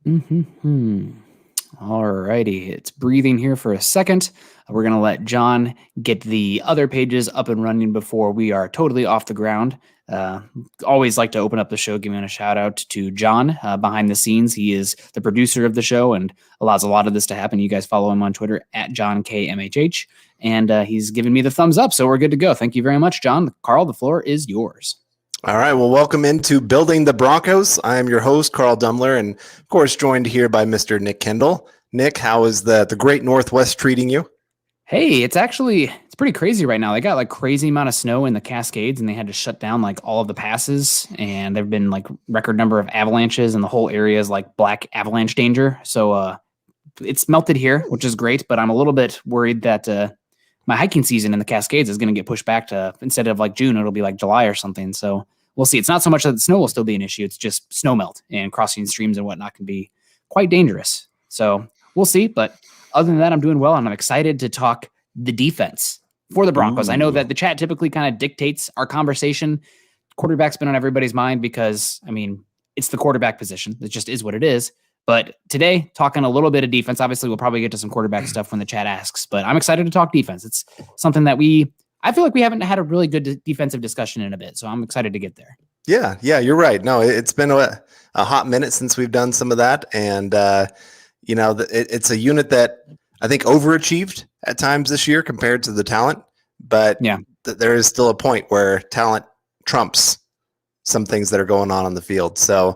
Mm-hmm. All righty. It's breathing here for a second. We're going to let John get the other pages up and running before we are totally off the ground. Uh, Always like to open up the show giving a shout out to John behind the scenes. He is the producer of the show and allows a lot of this to happen. You guys follow him on Twitter at JohnKMHH, and he's giving me the thumbs up. So we're good to go. Thank you very much, John. Carl, the floor is yours. All right. Well, welcome into Building the Broncos. I am your host, Carl Dumler, and of course, joined here by Mr. Nick Kendell. Nick, how is the great Northwest treating you? Hey, it's pretty crazy right now. They got like crazy amount of snow in the Cascades and they had to shut down like all of the passes, and there've been like record number of avalanches and the whole area is like black avalanche danger. So it's melted here, which is great, but I'm a little bit worried that my hiking season in the Cascades is going to get pushed back to, instead of like June, it'll be like July or something. So we'll see. It's not so much that the snow will still be an issue. It's just snow melt, and crossing streams and whatnot can be quite dangerous. So we'll see. But other than that, I'm doing well, and I'm excited to talk the defense for the Broncos. I know that the chat typically kind of dictates our conversation. Quarterback's been on everybody's mind because, I mean, it's the quarterback position. It just is what it is. But today, talking a little bit of defense. Obviously, we'll probably get to some quarterback stuff when the chat asks, but I'm excited to talk defense. It's something that I feel like we haven't had a really good defensive discussion in a bit, so I'm excited to get there. Yeah, you're right. No, it's been a hot minute since we've done some of that, and it's a unit that I think overachieved at times this year compared to the talent, but yeah, there is still a point where talent trumps some things that are going on the field. So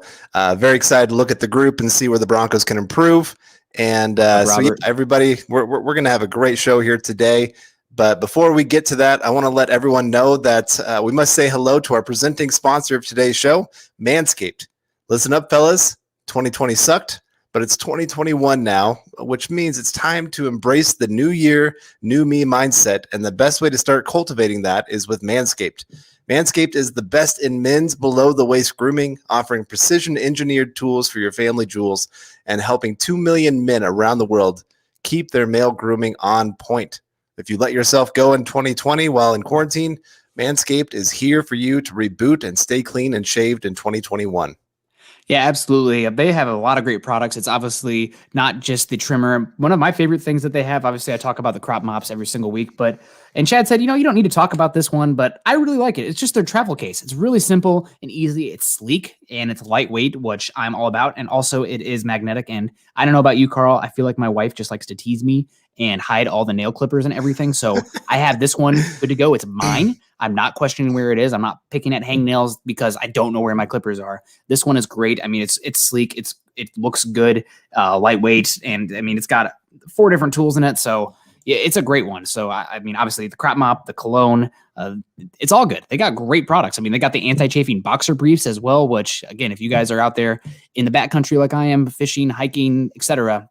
very excited to look at the group and see where the Broncos can improve. And everybody, we're going to have a great show here today. But before we get to that, I want to let everyone know that we must say hello to our presenting sponsor of today's show, Manscaped. Listen up, fellas. 2020 sucked, but it's 2021 now, which means it's time to embrace the new year, new me mindset. And the best way to start cultivating that is with Manscaped. Manscaped is the best in men's below-the-waist grooming, offering precision-engineered tools for your family jewels and helping 2 million men around the world keep their male grooming on point. If you let yourself go in 2020 while in quarantine, Manscaped is here for you to reboot and stay clean and shaved in 2021. Yeah, absolutely. They have a lot of great products. It's obviously not just the trimmer. One of my favorite things that they have, obviously I talk about the crop mops every single week, and Chad said, you don't need to talk about this one, but I really like it. It's just their travel case. It's really simple and easy. It's sleek and it's lightweight, which I'm all about. And also it is magnetic. And I don't know about you, Carl. I feel like my wife just likes to tease me and hide all the nail clippers and everything. So I have this one good to go. It's mine. I'm not questioning where it is. I'm not picking at hangnails because I don't know where my clippers are. This one is great. I mean, it's sleek. It looks good, lightweight, and I mean, it's got 4 different tools in it. So yeah, it's a great one. So I mean, obviously the crop mop, the cologne, it's all good. They got great products. I mean, they got the anti-chafing boxer briefs as well, which again, if you guys are out there in the backcountry like I am, fishing, hiking, etc.,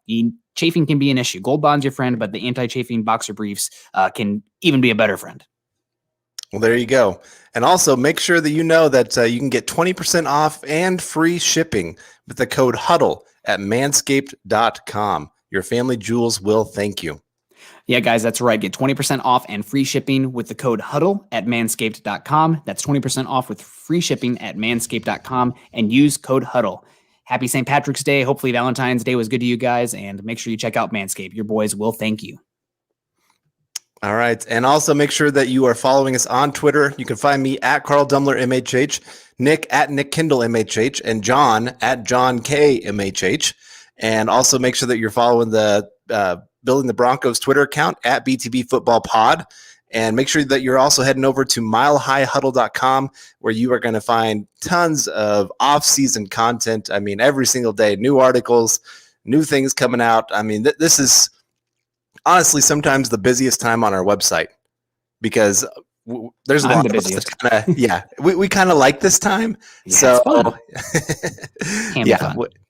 chafing can be an issue. Gold Bond's your friend, but the anti-chafing boxer briefs can even be a better friend. Well, there you go. And also make sure that you know that you can get 20% off and free shipping with the code HUDDLE at manscaped.com. Your family jewels will thank you. Yeah, guys, that's right. Get 20% off and free shipping with the code HUDDLE at manscaped.com. That's 20% off with free shipping at manscaped.com and use code HUDDLE. Happy St. Patrick's Day. Hopefully Valentine's Day was good to you guys, and make sure you check out Manscaped. Your boys will thank you. All right. And also make sure that you are following us on Twitter. You can find me at Carl Dumler MHH, Nick at Nick Kendell MHH, and John at John K MHH. And also make sure that you're following the Building the Broncos Twitter account at BTB Football Pod. And make sure that you're also heading over to milehighhuddle.com, where you are going to find tons of off-season content. I mean, every single day, new articles, new things coming out. I mean, this is honestly sometimes the busiest time on our website because there's a lot of us that we kind of like this time. Yeah, so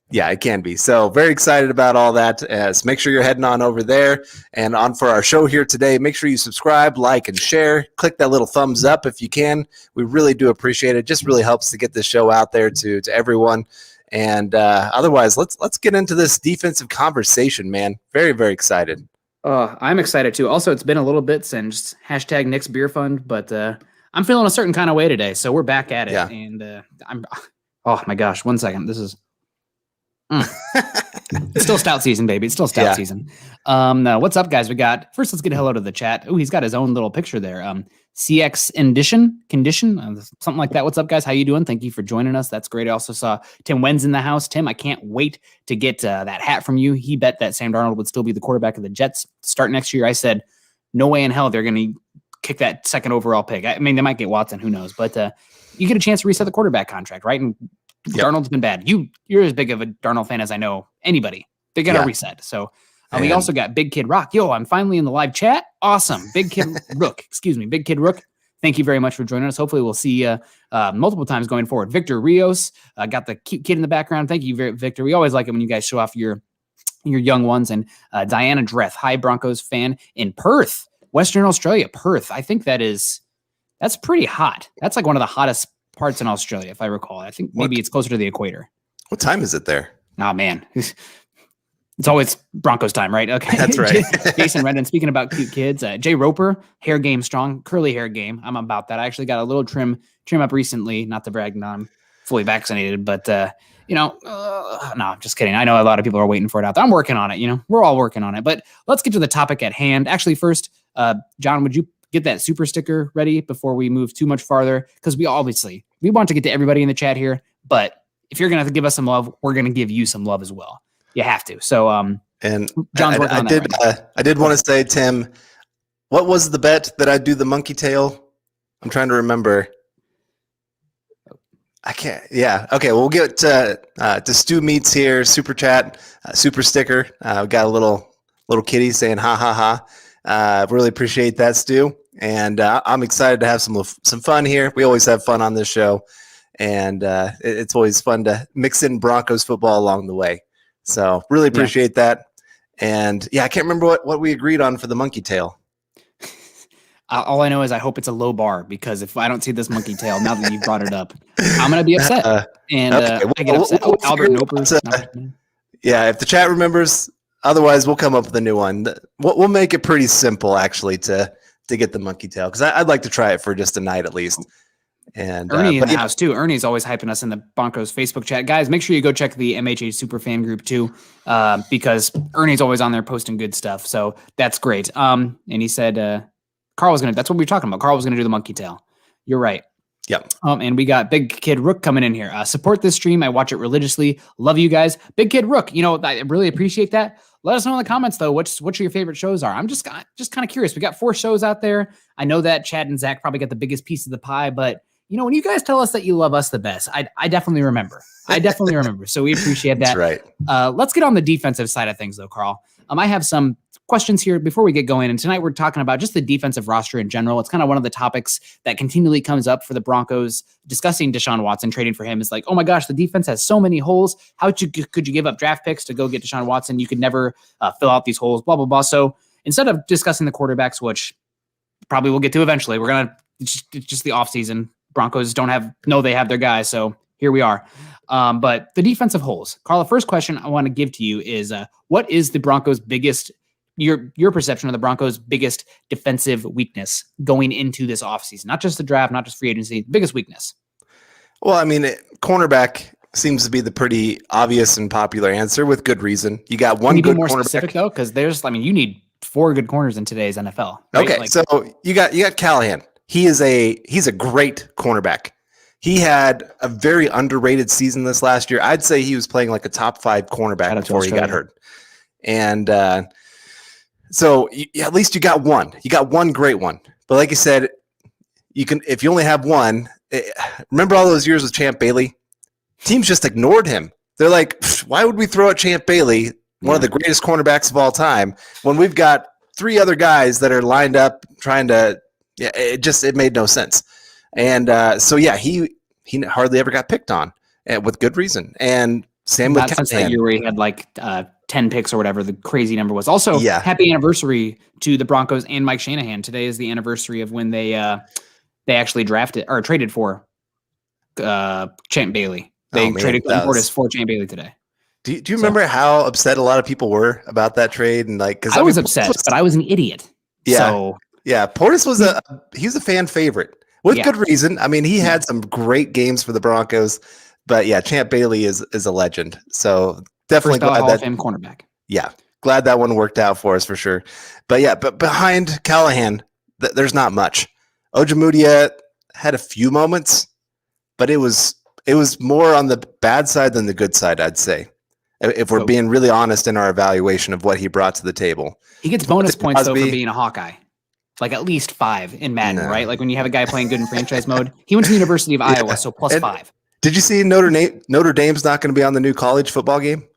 yeah, it can be. So very excited about all that. So make sure you're heading on over there and on for our show here today. Make sure you subscribe, like, and share. Click that little thumbs up if you can. We really do appreciate it. Just really helps to get this show out there to everyone. And otherwise, let's get into this defensive conversation, man. Very, very excited. I'm excited too. Also, it's been a little bit since hashtag Nick's Beer Fund, but I'm feeling a certain kind of way today. So we're back at it. Yeah. And oh my gosh, 1 second. This is, It's still stout season, baby. It's still stout season. What's up, guys? Let's get a hello to the chat. Oh, he's got his own little picture there. CX condition, something like that. What's up, guys? How you doing? Thank you for joining us. That's great. I also saw Tim Wen's in the house. Tim, I can't wait to get that hat from you. He bet that Sam Darnold would still be the quarterback of the Jets to start next year. I said, no way in hell they're going to kick that second overall pick. I mean, they might get Watson, who knows? But you get a chance to reset the quarterback contract, right? And Darnold's been bad. You're as big of a Darnold fan as I know anybody. They got to reset. So we also got Big Kid Rock. Yo, I'm finally in the live chat. Awesome. Big Kid Rook. Excuse me. Big Kid Rook. Thank you very much for joining us. Hopefully we'll see you multiple times going forward. Victor Rios got the cute kid in the background. Thank you, Victor. We always like it when you guys show off your young ones. And Diana Dreth, hi Broncos fan in Perth, Western Australia. Perth. I think that's pretty hot. That's like one of the hottest parts in Australia, if I recall. I think maybe it's closer to the equator. What time is it there? Oh, man. It's always Broncos time, right? Okay. That's right. Jason Redden, speaking about cute kids, Jay Roper, hair game strong, curly hair game. I'm about that. I actually got a little trim up recently, not to brag, no, I'm fully vaccinated, but, no, I'm just kidding. I know a lot of people are waiting for it out there. I'm working on it. We're all working on it, but let's get to the topic at hand. Actually, first, John, would you get that super sticker ready before we move too much farther? Because we want to get to everybody in the chat here, but if you're going to give us some love, we're going to give you some love as well. You have to. So, and John's working on that right I did want to say, Tim, what was the bet that I'd do the monkey tail? I'm trying to remember. I can't. Yeah. Okay. We'll get to Stu Meats here. Super chat, super sticker. We got a little kitty saying ha ha ha. Really appreciate that, Stu. And I'm excited to have some fun here. We always have fun on this show, and it's always fun to mix in Broncos football along the way. So really appreciate that. And I can't remember what we agreed on for the monkey tail. All I know is I hope it's a low bar, because if I don't see this monkey tail, now that you've brought it up, I'm going to be upset. I get upset. Albert Noper. If the chat remembers, otherwise we'll come up with a new one. We'll make it pretty simple, actually, to get the monkey tail, because I'd like to try it for just a night at least. And Ernie in the house too. Ernie's always hyping us in the Broncos Facebook chat. Guys, make sure you go check the MHH super fan group too, because Ernie's always on there posting good stuff. So that's great. And he said Carl was that's what we were talking about. Carl was gonna do the monkey tail. You're right. Yep. And we got Big Kid Rook coming in here. Support this stream. I watch it religiously. Love you guys. Big Kid Rook, I really appreciate that. Let us know in the comments though, what your favorite shows are. I'm just kind of curious. We got 4 shows out there. I know that Chad and Zach probably got the biggest piece of the pie, but when you guys tell us that you love us the best, I definitely remember. So we appreciate that. That's right. Let's get on the defensive side of things though, Carl. I have some questions here before we get going. And tonight we're talking about just the defensive roster in general. It's kind of one of the topics that continually comes up for the Broncos. Discussing Deshaun Watson, trading for him is like, oh my gosh, the defense has so many holes. How could you give up draft picks to go get Deshaun Watson? You could never fill out these holes, blah, blah, blah. So instead of discussing the quarterbacks, which probably we'll get to eventually, it's just the offseason. Broncos they have their guys. So here we are. But the defensive holes, Carl, the first question I want to give to you is what is the Broncos' biggest, your perception of the Broncos' biggest defensive weakness going into this offseason? Not just the draft, not just free agency, biggest weakness. Well, I mean, cornerback seems to be the pretty obvious and popular answer with good reason. You got one good more cornerback. Specific though, because you need 4 good corners in today's NFL. Right? Okay, so you got Callahan. He's a great cornerback. He had a very underrated season this last year. I'd say he was playing like a top 5 cornerback before he got hurt. And so at least you got one. You got one great one. But like you said, if you only have one, remember all those years with Champ Bailey? Teams just ignored him. They're like, why would we throw at Champ Bailey, one of the greatest cornerbacks of all time, when we've got 3 other guys that are lined up trying to – it made no sense. And he hardly ever got picked on, with good reason. And same with since that year where he had like 10 picks or whatever the crazy number was. Also, happy anniversary to the Broncos and Mike Shanahan. Today is the anniversary of when they actually drafted or traded for Champ Bailey. They traded Portis for Champ Bailey today. Do you remember how upset a lot of people were about that trade? And because I was upset, but I was an idiot. Yeah. So, Portis was a fan favorite with good reason. I mean, he had some great games for the Broncos, but Champ Bailey is a legend. So definitely First glad Hall of that. Fame cornerback. Yeah, glad that one worked out for us for sure. But yeah, but behind Callahan, there's not much. Ojemudia had a few moments, but it was more on the bad side than the good side, I'd say. If we're being really honest in our evaluation of what he brought to the table. He gets bonus points, though, for being a Hawkeye. Like at least 5 in Madden, right? Like when you have a guy playing good in franchise mode. He went to the University of Iowa, so plus 5. Did you see Notre Dame's not going to be on the new college football game?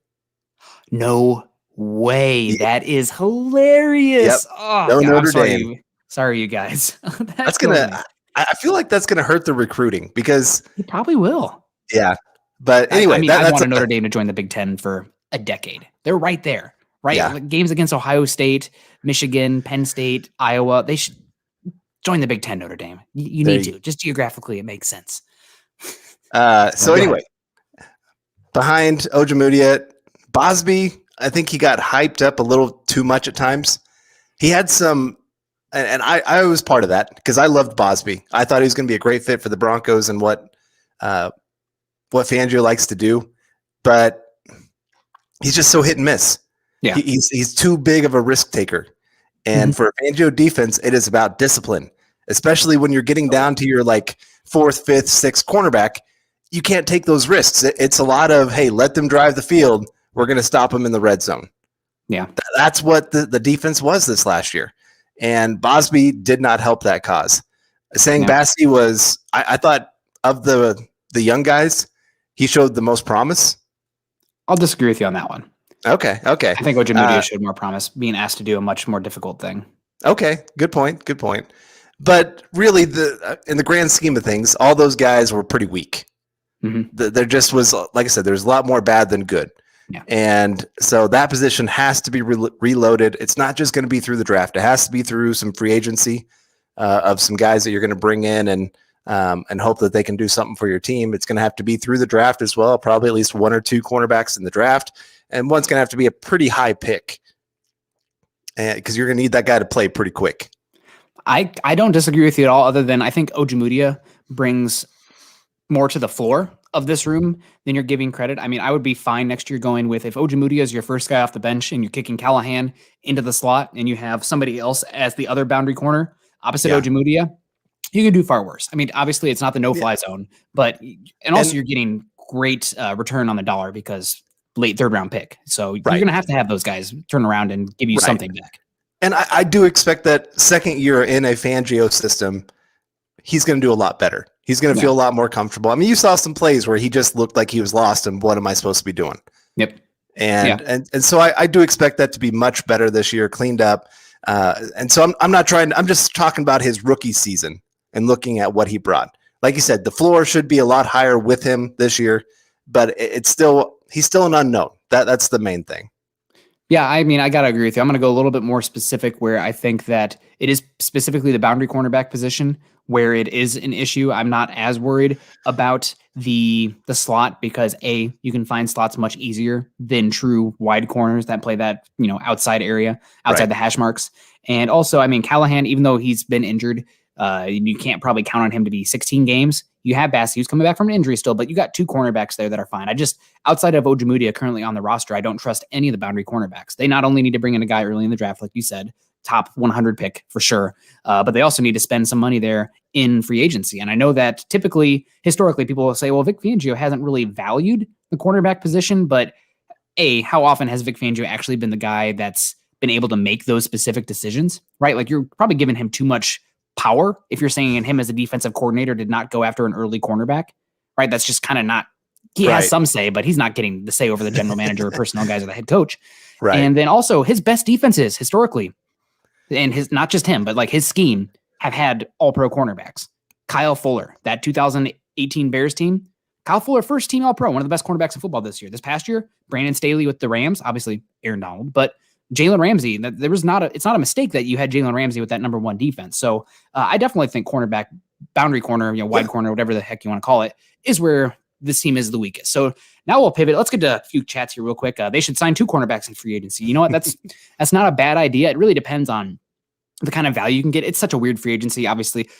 No way. Yeah. That is hilarious. Yep. Oh, no God, Notre Dame. Sorry, you guys. That's gonna. I feel like that's gonna hurt the recruiting because it probably will. Yeah, but anyway, I mean, I wanted Notre Dame to join the Big Ten for a decade. They're right there, right? Yeah. Like games against Ohio State, Michigan, Penn State, Iowa. They should join the Big Ten. Notre Dame. You need to. Just geographically, it makes sense. So anyway, behind Ojemudia, Bosby, I think he got hyped up a little too much at times. He had some, and I was part of that because I loved Bosby. I thought he was going to be a great fit for the Broncos and what Fangio likes to do, but he's just so hit and miss. Yeah, he's too big of a risk taker, and for a Fangio defense, it is about discipline, especially when you're getting down to your like 4th, 5th, 6th cornerback. You can't take those risks. It's a lot of, hey, let them drive the field. We're going to stop them in the red zone. Yeah. That's what the defense was this last year. And Bosby did not help that cause. Saying Bassey was, I thought of the young guys, he showed the most promise. I'll disagree with you on that one. Okay. I think Ojemudia showed more promise, being asked to do a much more difficult thing. Okay. Good point. But really, in the grand scheme of things, all those guys were pretty weak. There just was, like I said, there's a lot more bad than good. Yeah. And so that position has to be reloaded. It's not just going to be through the draft. It has to be through some free agency of some guys that you're going to bring in and hope that they can do something for your team. It's going to have to be through the draft as well, probably at least 1 or 2 cornerbacks in the draft. And one's going to have to be a pretty high pick because you're going to need that guy to play pretty quick. I don't disagree with you at all, other than I think Ojemudia brings more to the floor of this room than you're giving credit. I mean, I would be fine next year going with if Ojemudia is your first guy off the bench and you're kicking Callahan into the slot and you have somebody else as the other boundary corner opposite Ojemudia, you can do far worse. I mean, obviously it's not the no-fly zone, but also you're getting great return on the dollar because late 3rd round pick. So you're going to have those guys turn around and give you something back. And I do expect that second year in a Fangio system, he's going to do a lot better. He's going to feel a lot more comfortable. I mean, you saw some plays where he just looked like he was lost and what am I supposed to be doing? Yep. And so I do expect that to be much better this year, cleaned up. And so I'm just talking about his rookie season and looking at what he brought. Like you said, the floor should be a lot higher with him this year, but he's still an unknown. That's the main thing. Yeah, I mean, I got to agree with you. I'm going to go a little bit more specific where I think that it is specifically the boundary cornerback position where it is an issue. I'm not as worried about the slot because you can find slots much easier than true wide corners that play that, outside area, outside the hash marks. And also, I mean, Callahan, even though he's been injured, you can't probably count on him to be 16 games. You have Bassey, who's coming back from an injury still, but you got 2 cornerbacks there that are fine. Outside of Ojemudia currently on the roster, I don't trust any of the boundary cornerbacks. They not only need to bring in a guy early in the draft, like you said, top 100 pick for sure, but they also need to spend some money there in free agency. And I know that historically, people will say, well, Vic Fangio hasn't really valued the cornerback position, but how often has Vic Fangio actually been the guy that's been able to make those specific decisions, right? Like you're probably giving him too much power if you're saying him as a defensive coordinator did not go after an early cornerback, right? That's just kind of not, he has some say, but he's not getting the say over the general manager or personnel guys or the head coach. Right. And then also his best defenses historically, and not just him, but like his scheme have had all-pro cornerbacks. Kyle Fuller, that 2018 Bears team, Kyle Fuller, first team all-pro, one of the best cornerbacks in football this year. This past year, Brandon Staley with the Rams, obviously Aaron Donald, but Jalen Ramsey, it's not a mistake that you had Jalen Ramsey with that number 1 defense. So I definitely think cornerback, boundary corner, wide corner, whatever the heck you want to call it, is where this team is the weakest. So now we'll pivot. Let's get to a few chats here real quick. They should sign 2 cornerbacks in free agency. You know what? That's not a bad idea. It really depends on the kind of value you can get. It's such a weird free agency. Obviously,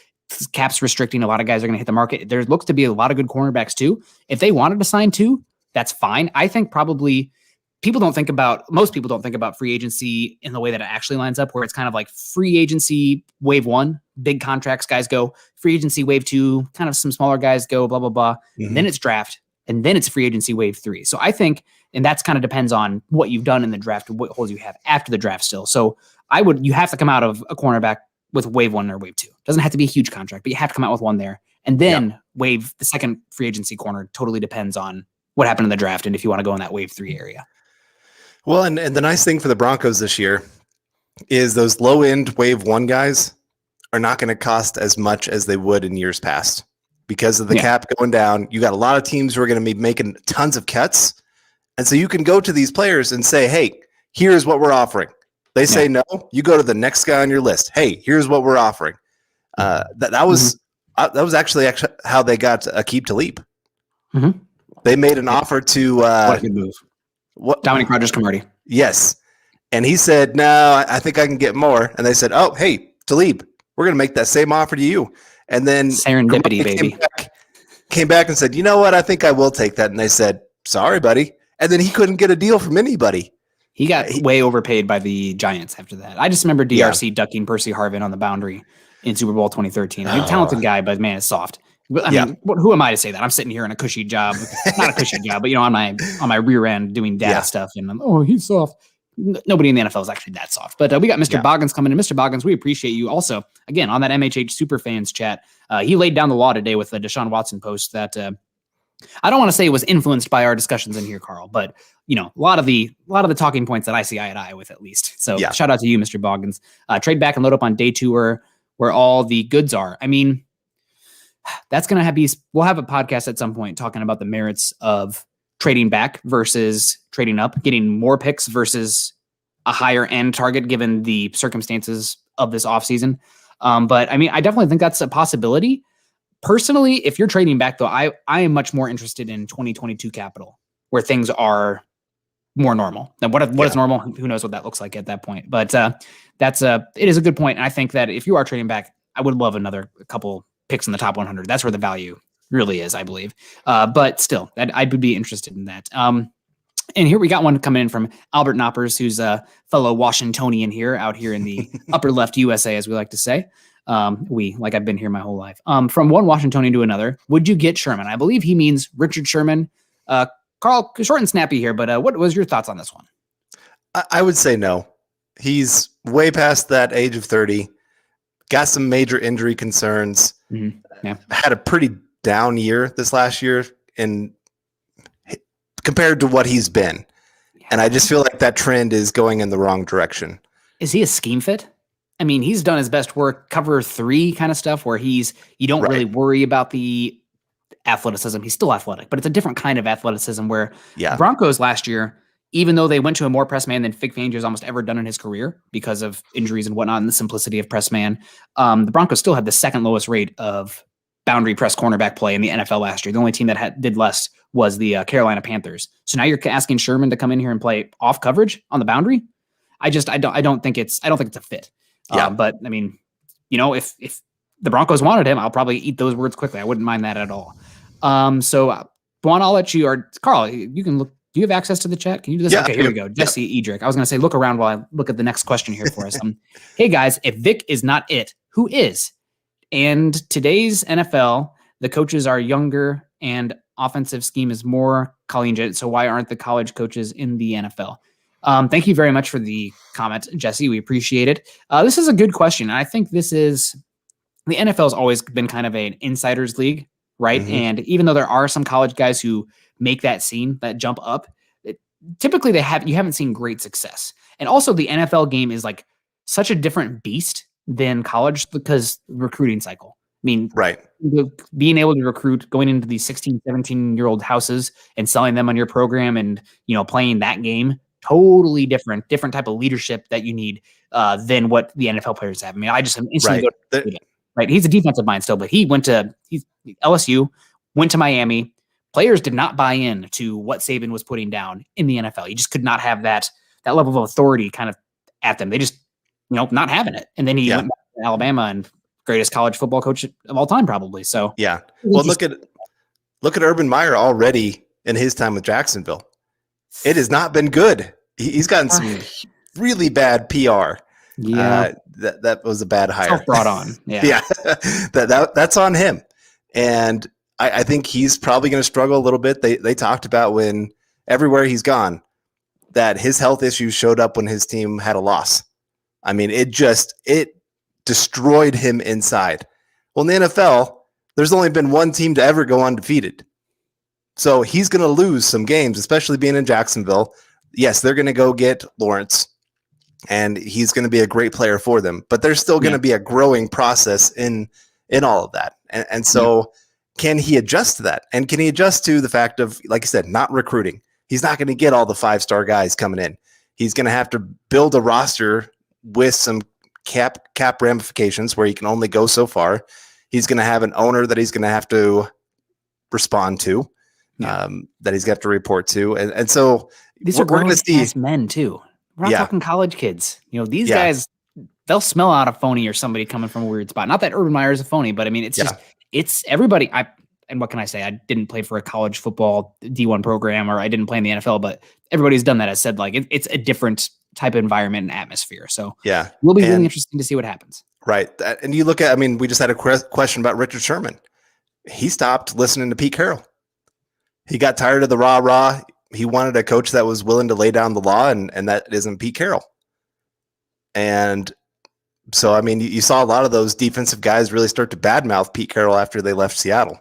cap's restricting. A lot of guys are going to hit the market. There looks to be a lot of good cornerbacks too. If they wanted to sign 2, that's fine. I think probably most people don't think about free agency in the way that it actually lines up, where it's kind of like free agency wave 1, big contracts, guys go, free agency wave 2, kind of some smaller guys go, blah, blah, blah. And then it's draft, and then it's free agency wave 3. So I think, and that's kind of depends on what you've done in the draft, what holes you have after the draft still. So you have to come out of a cornerback with wave 1 or wave 2. Doesn't have to be a huge contract, but you have to come out with one there. And then wave the second free agency corner totally depends on what happened in the draft and if you want to go in that wave 3 area. Well, and the nice thing for the Broncos this year is those low-end wave 1 guys are not going to cost as much as they would in years past because of the cap going down. You got a lot of teams who are going to be making tons of cuts. And so you can go to these players and say, hey, here's what we're offering. They say no, you go to the next guy on your list. Hey, here's what we're offering. That was actually how they got Aqib Talib. They made an offer to what a good move. Dominic Rodgers-Cromartie. Yes. And he said, no, I think I can get more. And they said, oh, hey, Talib, we're going to make that same offer to you. And then serendipity, baby. Came back and said, you know what? I think I will take that. And they said, sorry, buddy. And then he couldn't get a deal from anybody. He got way overpaid by the Giants after that. I just remember DRC ducking Percy Harvin on the boundary in Super Bowl 2013. He's a talented guy, but man, it's soft. I mean, who am I to say that? I'm sitting here in a cushy job, not a cushy job, but on my rear end doing data stuff, and he's soft. Nobody in the NFL is actually that soft. But we got Mr. Boggins coming in. Mr. Boggins, we appreciate you. Also, again, on that MHH Superfans chat, he laid down the law today with the Deshaun Watson post that I don't want to say was influenced by our discussions in here, Carl, but a lot of the talking points that I see eye to eye with, at least. So shout out to you, Mr. Boggins. Trade back and load up on day 2 where all the goods are. I mean, that's going to we'll have a podcast at some point talking about the merits of trading back versus trading up, getting more picks versus a higher end target given the circumstances of this offseason. But I mean, I definitely think that's a possibility. Personally, if you're trading back, though, I am much more interested in 2022 capital where things are more normal. Now, what is normal? Who knows what that looks like at that point? But it is a good point. And I think that if you are trading back, I would love another couple picks in the top 100. That's where the value really is, I believe. But still, I would be interested in that. And here we got one coming in from Albert Knoppers, who's a fellow Washingtonian out here in the upper left USA, as we like to say. I've been here my whole life. From one Washingtonian to another, would you get Sherman? I believe he means Richard Sherman. Carl, short and snappy here, but what was your thoughts on this one? I would say no. He's way past that age of 30. Got some major injury concerns. Had a pretty down year this last year compared to what he's been. And I just feel like that trend is going in the wrong direction. Is he a scheme fit? I mean, he's done his best work, cover 3 kind of stuff where you don't really worry about the athleticism. He's still athletic, but it's a different kind of athleticism where the Broncos last year, even though they went to a more press man than Fangio's almost ever done in his career because of injuries and whatnot and the simplicity of press man, the Broncos still had the second lowest rate of boundary press cornerback play in the NFL last year. The only team that did less was the Carolina Panthers. So now you're asking Sherman to come in here and play off coverage on the boundary. I don't think it's a fit. But I mean, if the Broncos wanted him, I'll probably eat those words quickly. I wouldn't mind that at all. So Juan, I'll let you, or Carl, you can look. Do you have access to the chat? Can you do this? Okay, here we go. Jesse Edric. I was going to say, look around while I look at the next question here for us. Hey guys, if Vic is not it, who is? And today's NFL, the coaches are younger and offensive scheme is more collegiate. So why aren't the college coaches in the NFL? Thank you very much for the comment, Jesse. We appreciate it. This is a good question. I think the NFL has always been kind of an insider's league, right? And even though there are some college guys who make that jump up, typically you haven't seen great success. And also the NFL game is like such a different beast than college because recruiting cycle. I mean, being able to recruit, going into these 16, 17-year-old houses and selling them on your program and, playing that game, totally different type of leadership that you need than what the NFL players have. I mean, I just instantly go to right. He's a defensive mind still, but LSU, went to Miami. Players did not buy in to what Saban was putting down in the NFL. You just could not have that level of authority kind of at them. They just, not having it. And then he went back to Alabama and greatest college football coach of all time, probably. So well, look at Urban Meyer already in his time with Jacksonville. it has not been good. He's gotten some really bad PR. Yeah, that was a bad hire. Self-brought on. Yeah, yeah, that's on him. And I think he's probably going to struggle a little bit. They talked about when everywhere he's gone that his health issues showed up when his team had a loss. I mean, it destroyed him inside. Well, in the NFL, there's only been one team to ever go undefeated. So he's going to lose some games, especially being in Jacksonville. Yes, they're going to go get Lawrence, and he's going to be a great player for them. But there's still going to be a growing process in all of that. And so can he adjust to that? And can he adjust to the fact of, like I said, not recruiting? He's not going to get all the 5-star guys coming in. He's going to have to build a roster with some cap ramifications where he can only go so far. He's going to have an owner that he's going to have to respond to, that he's got to report to. And so these are going to see men too. We're not talking college kids. These guys, they'll smell out a phony or somebody coming from a weird spot. Not that Urban Meyer is a phony, but I mean, it's just, it's everybody. And what can I say? I didn't play for a college football D1 program, or I didn't play in the NFL, but everybody who's done that has said like it's a different type of environment and atmosphere. So it will be really interesting to see what happens. Right. And you look at, we just had a question about Richard Sherman. He stopped listening to Pete Carroll. He got tired of the rah-rah. He wanted a coach that was willing to lay down the law, and that isn't Pete Carroll. And so, you saw a lot of those defensive guys really start to badmouth Pete Carroll after they left Seattle,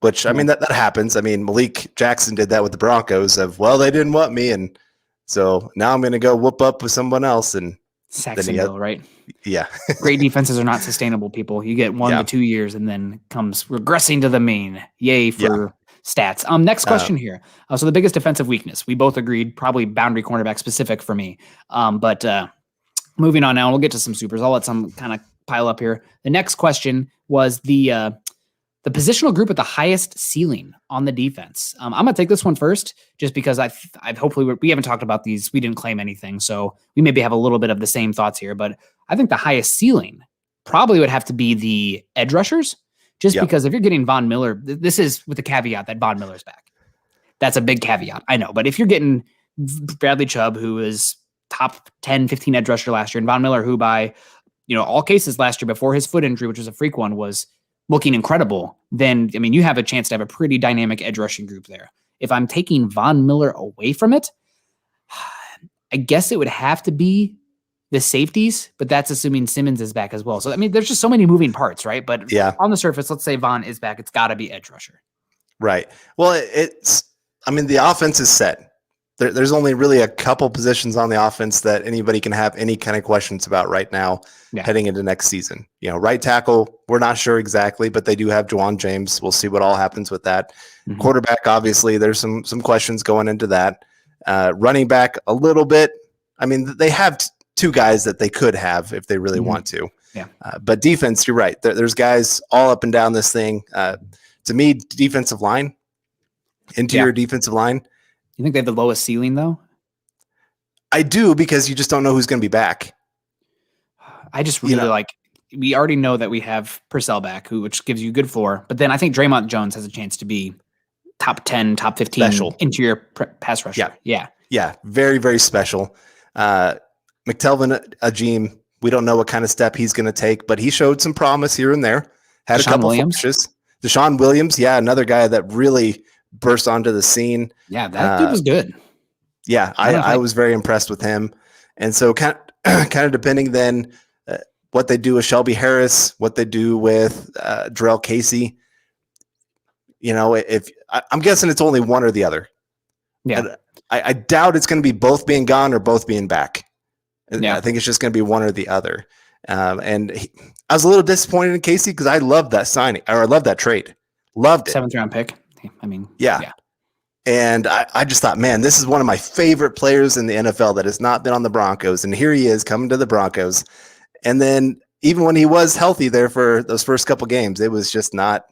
which, that happens. Malik Jackson did that with the Broncos they didn't want me. And so now I'm going to go whoop up with someone else. And Saxonville, right? Yeah. Great defenses are not sustainable, people. You get 1 to 2 years and then comes regressing to the mean. Yay for stats. Next question here. So the biggest defensive weakness, we both agreed, probably boundary cornerback specific for me. But moving on now, we'll get to some supers. I'll let some kind of pile up here. The next question was the positional group with the highest ceiling on the defense. I'm going to take this one first, just because I've hopefully we haven't talked about these. We didn't claim anything, so we maybe have a little bit of the same thoughts here. But I think the highest ceiling probably would have to be the edge rushers, just because if you're getting Von Miller, this is with the caveat that Von Miller's back. That's a big caveat, I know. But if you're getting Bradley Chubb, who is top 10, 15 edge rusher last year, and Von Miller, who by all cases last year before his foot injury, which was a freak one, was looking incredible, then, you have a chance to have a pretty dynamic edge rushing group there. If I'm taking Von Miller away from it, I guess it would have to be the safeties, but that's assuming Simmons is back as well. So, there's just so many moving parts, right? But on the surface, let's say Von is back. It's got to be edge rusher. Right. Well, the offense is set. There's only really a couple positions on the offense that anybody can have any kind of questions about right now heading into next season. Right tackle, we're not sure exactly, but they do have Juwan James. We'll see what all happens with that. Mm-hmm. Quarterback, obviously, there's some questions going into that. Running back, a little bit. They have two guys that they could have if they really want to. Yeah. But defense, you're right. There's guys all up and down this thing. To me, defensive line, interior defensive line. You think they have the lowest ceiling, though? I do, because you just don't know who's going to be back. I just really we already know that we have Purcell back, which gives you a good floor. But then I think Draymond Jones has a chance to be top 10, top 15 special interior pass rusher. Yeah. Very, very special. McTelvin Ajim, we don't know what kind of step he's going to take, but he showed some promise here and there. Had Deshaun a couple Williams. flashes. Deshaun Williams, another guy that really burst onto the scene. Yeah, that dude was good. Yeah, I was very impressed with him. And so kind of depending then what they do with Shelby Harris, what they do with Jarrell Casey, if I'm guessing it's only one or the other. Yeah. And I doubt it's going to be both being gone or both being back. Yeah. I think it's just going to be one or the other. I was a little disappointed in Casey because I loved that signing, or I loved that trade. Loved it. 7th round pick. Yeah. And I just thought, man, this is one of my favorite players in the NFL that has not been on the Broncos. And here he is coming to the Broncos. And then even when he was healthy there for those first couple games, it was just not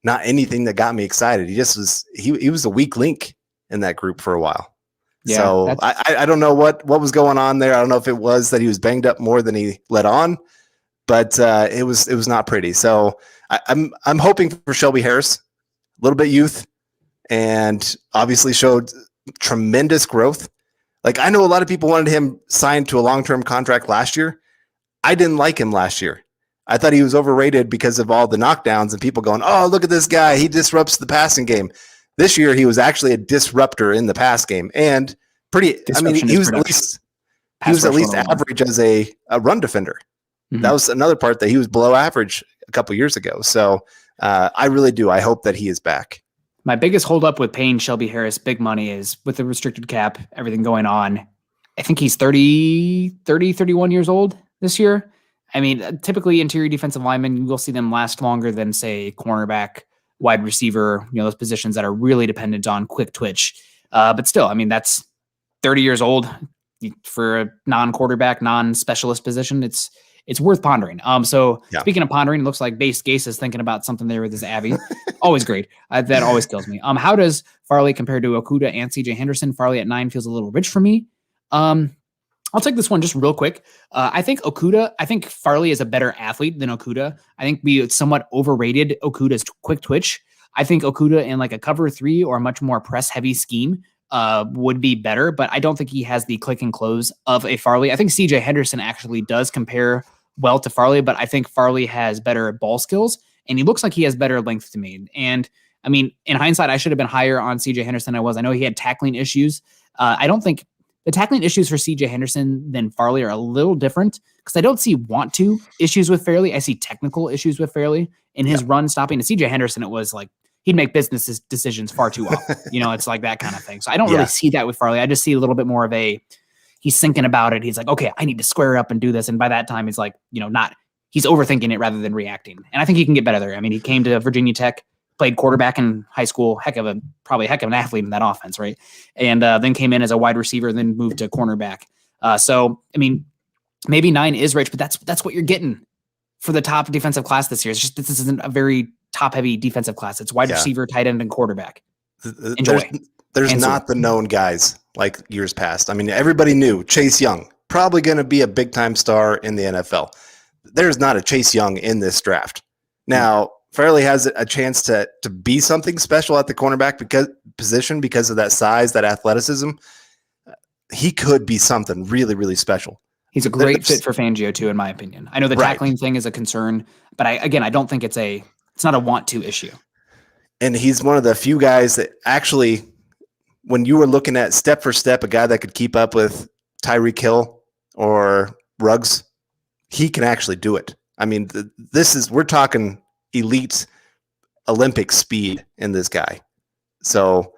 anything that got me excited. He just was, he was a weak link in that group for a while. Yeah, so I don't know what was going on there. I don't know if it was that he was banged up more than he let on, but it was not pretty. So I'm hoping for Shelby Harris, a little bit youth, and obviously showed tremendous growth. Like, I know a lot of people wanted him signed to a long-term contract last year. I didn't like him last year. I thought he was overrated because of all the knockdowns and people going, oh, look at this guy. He disrupts the passing game. This year, he was actually a disruptor in the pass game. And he was at least average as a run defender. Mm-hmm. That was another part that he was below average a couple years ago. So I really do. I hope that he is back. My biggest holdup with paying Shelby Harris big money is with the restricted cap, everything going on. I think he's 31 years old this year. I mean, typically interior defensive linemen, you will see them last longer than, say, cornerback, wide receiver, those positions that are really dependent on quick twitch. But still, I mean, that's 30 years old for a non-quarterback, non-specialist position. It's worth pondering. Speaking of pondering, it looks like Base Gase is thinking about something there with his Abby. Always great. That always kills me. How does Farley compare to Okudah and CJ Henderson? Farley at 9 feels a little rich for me. I'll take this one just real quick. I think Farley is a better athlete than Okudah. I think we somewhat overrated Okudah's quick twitch. I think Okudah in like a cover 3 or a much more press heavy scheme would be better, but I don't think he has the click and close of a Farley. I think CJ Henderson actually does compare well to Farley, but I think Farley has better ball skills and he looks like he has better length to me. And I mean, in hindsight, I should have been higher on CJ Henderson than I was. I know he had tackling issues. I don't think the tackling issues for CJ Henderson than Farley are a little different because I don't see want to issues with Farley. I see technical issues with Farley in his run stopping. To CJ Henderson, it was like he'd make business decisions far too often. It's like that kind of thing. So I don't really see that with Farley. I just see a little bit more of he's thinking about it. He's like, okay, I need to square up and do this. And by that time, he's like, he's overthinking it rather than reacting. And I think he can get better there. I mean, he came to Virginia Tech, played quarterback in high school, probably a heck of an athlete in that offense, right? And then came in as a wide receiver, then moved to cornerback. So, I mean, maybe 9 is rich, but that's what you're getting for the top defensive class this year. It's just this isn't a very top-heavy defensive class. It's wide receiver, tight end, and quarterback. Enjoy. There's not the known guys like years past. I mean, everybody knew Chase Young, probably going to be a big-time star in the NFL. There's not a Chase Young in this draft. Now, Farley has a chance to be something special at the cornerback position because of that size, that athleticism. He could be something really, really special. He's a great fit for Fangio too, in my opinion. I know the tackling thing is a concern, but I don't think it's not a want to issue. And he's one of the few guys that actually, when you were looking at step for step, a guy that could keep up with Tyreek Hill or Ruggs, he can actually do it. I mean, we're talking elite Olympic speed in this guy. So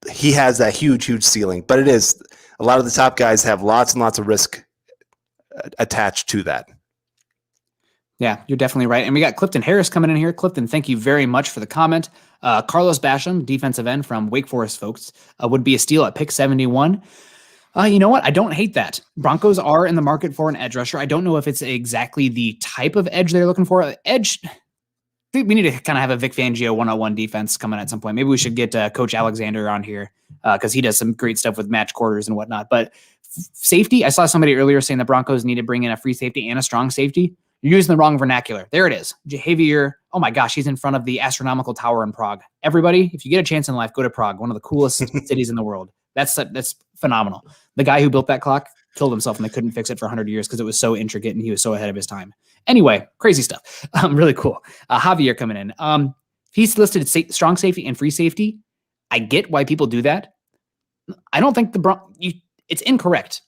he has that huge ceiling, but it is a lot of the top guys have lots and lots of risk attached to that. Yeah, you're definitely right. And we got Clifton Harris coming in here. Clifton, thank you very much for the comment. Carlos Basham, defensive end from Wake Forest folks, would be a steal at pick 71. You know what? I don't hate that. Broncos are in the market for an edge rusher. I don't know if it's exactly the type of edge they're looking for. Edge, I think we need to kind of have a Vic Fangio 101 defense coming at some point. Maybe we should get Coach Alexander on here because he does some great stuff with match quarters and whatnot. But safety, I saw somebody earlier saying the Broncos need to bring in a free safety and a strong safety. You're using the wrong vernacular. There it is. Javier, oh my gosh, he's in front of the astronomical tower in Prague. Everybody, if you get a chance in life, go to Prague, one of the coolest cities in the world. That's phenomenal. The guy who built that clock killed himself and they couldn't fix it for 100 years because it was so intricate and he was so ahead of his time. Anyway, crazy stuff. Really cool. Javier coming in. He's listed strong safety and free safety. I get why people do that. I don't think it's incorrect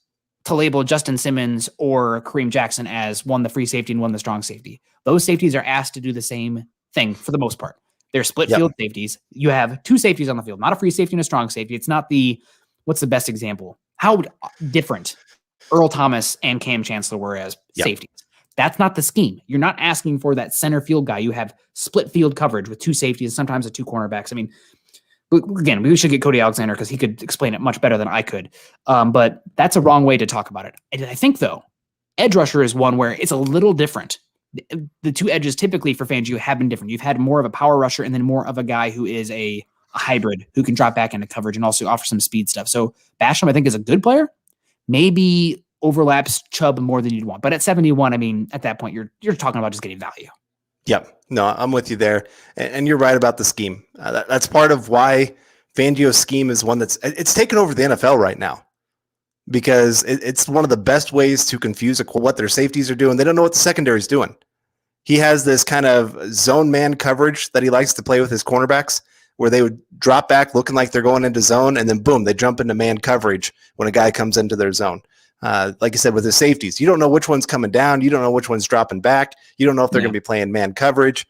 to label Justin Simmons or Kareem Jackson as one the free safety and one the strong safety. Those safeties are asked to do the same thing for the most part. They're split field safeties. You have 2 safeties on the field, not a free safety and a strong safety. It's not what's the best example? How different Earl Thomas and Cam Chancellor were as safeties. That's not the scheme. You're not asking for that center field guy. You have split field coverage with 2 safeties, sometimes 2 cornerbacks. I mean, again, we should get Cody Alexander because he could explain it much better than I could. But that's a wrong way to talk about it. I think, though, edge rusher is one where it's a little different. The 2 edges typically for Fangio have been different. You've had more of a power rusher and then more of a guy who is a hybrid who can drop back into coverage and also offer some speed stuff. So Basham, I think, is a good player. Maybe overlaps Chubb more than you'd want. But at 71, I mean, at that point, you're talking about just getting value. Yep. No, I'm with you there. And you're right about the scheme. That's part of why Fangio's scheme is one it's taken over the NFL right now because it's one of the best ways to confuse what their safeties are doing. They don't know what the secondary is doing. He has this kind of zone man coverage that he likes to play with his cornerbacks, where they would drop back looking like they're going into zone, and then boom, they jump into man coverage when a guy comes into their zone. Like I said, with the safeties, you don't know which one's coming down. You don't know which one's dropping back. You don't know if they're going to be playing man coverage.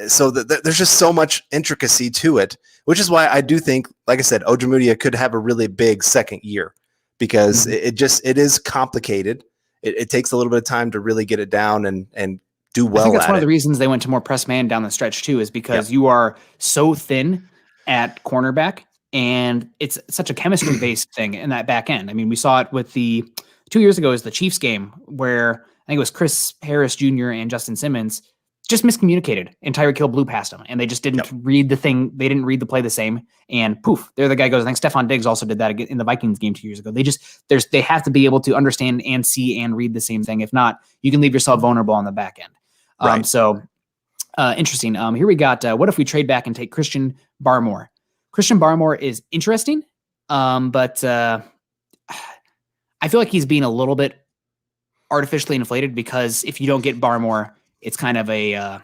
So there's just so much intricacy to it, which is why I do think, like I said, Ojemudia could have a really big second year because it is complicated. It takes a little bit of time to really get it down and do well. I think that's one of the reasons they went to more press man down the stretch too, is because you are so thin at cornerback, and it's such a chemistry based thing in that back end. I mean, we saw it with the 2 years ago is the Chiefs game where I think it was Chris Harris Jr. and Justin Simmons just miscommunicated, and Tyreek Hill blew past them, and they just didn't read the thing. They didn't read the play the same, and poof, there the guy goes. I think Stephon Diggs also did that in the Vikings game 2 years ago. They have to be able to understand and see and read the same thing. If not, you can leave yourself vulnerable on the back end. Right. Interesting. Here we got, what if we trade back and take Christian Barmore? Christian Barmore is interesting, but I feel like he's being a little bit artificially inflated because if you don't get Barmore, it's kind of a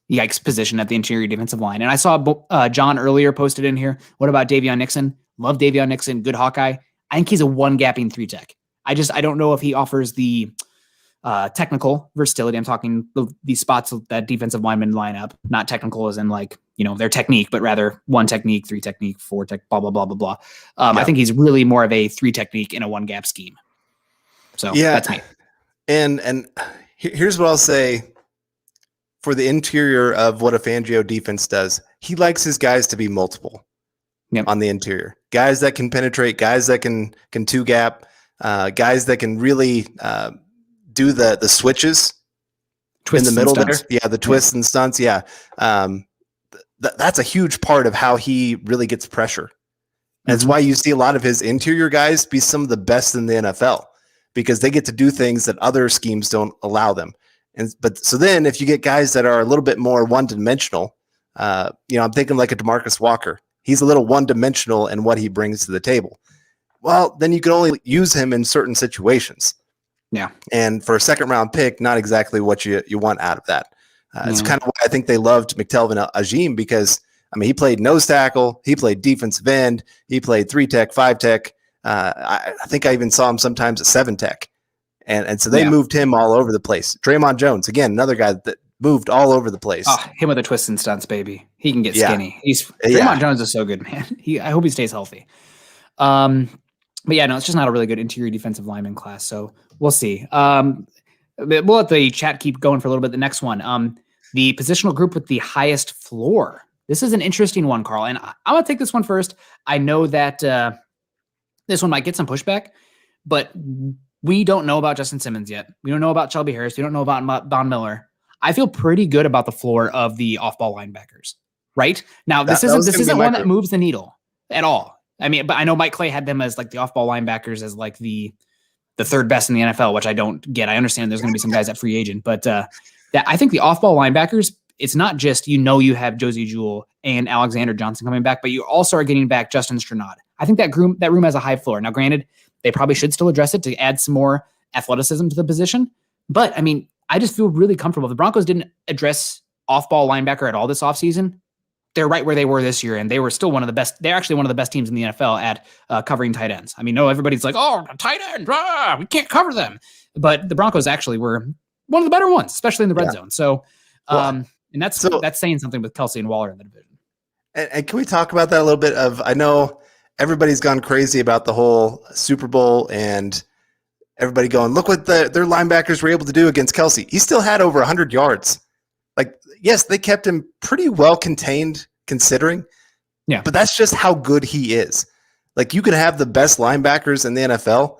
yikes position at the interior defensive line. And I saw John earlier posted in here. What about Davion Nixon? Love Davion Nixon. Good Hawkeye. I think he's a one-gapping 3-tech. I don't know if he offers the technical versatility. I'm talking these spots that defensive linemen line up, not technical as in like, their technique, but rather 1 technique, 3 technique, 4 tech, blah, blah, blah, blah, blah. I think he's really more of a 3 technique in a 1-gap scheme. So that's me. And here's what I'll say. For the interior of what a Fangio defense does, he likes his guys to be multiple on the interior. Guys that can penetrate, guys that can 2-gap, guys that can really do the switches twists in the middle there. Yeah, the twists and stunts. Yeah. That's a huge part of how he really gets pressure. That's why you see a lot of his interior guys be some of the best in the NFL because they get to do things that other schemes don't allow them. So then if you get guys that are a little bit more one-dimensional, I'm thinking like a DeMarcus Walker. He's a little one-dimensional in what he brings to the table. Well, then you can only use him in certain situations. Yeah. And for a second-round pick, not exactly what you want out of that. It's kind of why I think they loved McTelvin Agim because, he played nose tackle, he played defensive end, he played 3-tech, 5-tech. I think I even saw him sometimes at 7-tech. And so they moved him all over the place. Draymond Jones, again, another guy that moved all over the place. Oh, him with the twists and stunts, baby. He can get skinny. Draymond Jones is so good, man. I hope he stays healthy. But it's just not a really good interior defensive lineman class. So we'll see. We'll let the chat keep going for a little bit. The next one, the positional group with the highest floor. This is an interesting one, Carl. And I'm going to take this one first. I know that this one might get some pushback, but we don't know about Justin Simmons yet. We don't know about Shelby Harris. We don't know about Von Miller. I feel pretty good about the floor of the off-ball linebackers. Right now, this isn't one that moves the needle at all. But I know Mike Clay had them as like the off-ball linebackers as like the third best in the NFL, which I don't get. I understand there's going to be some guys at free agent, but I think the off-ball linebackers, it's not just you have Josie Jewell and Alexander Johnson coming back, but you also are getting back Justin Strnad. I think that room has a high floor. Now, granted, they probably should still address it to add some more athleticism to the position. But, I just feel really comfortable. The Broncos didn't address off-ball linebacker at all this offseason. They're right where they were this year, and they were still one of the best. They're actually one of the best teams in the NFL at covering tight ends. Everybody's like, oh, tight end, we can't cover them. But the Broncos actually were one of the better ones, especially in the red zone. So, and that's saying something with Kelsey and Waller in the division. And can we talk about that a little bit? I know everybody's gone crazy about the whole Super Bowl and everybody going, look what their linebackers were able to do against Kelsey. He still had over 100 yards. Yes, they kept him pretty well contained considering. Yeah. But that's just how good he is. You could have the best linebackers in the NFL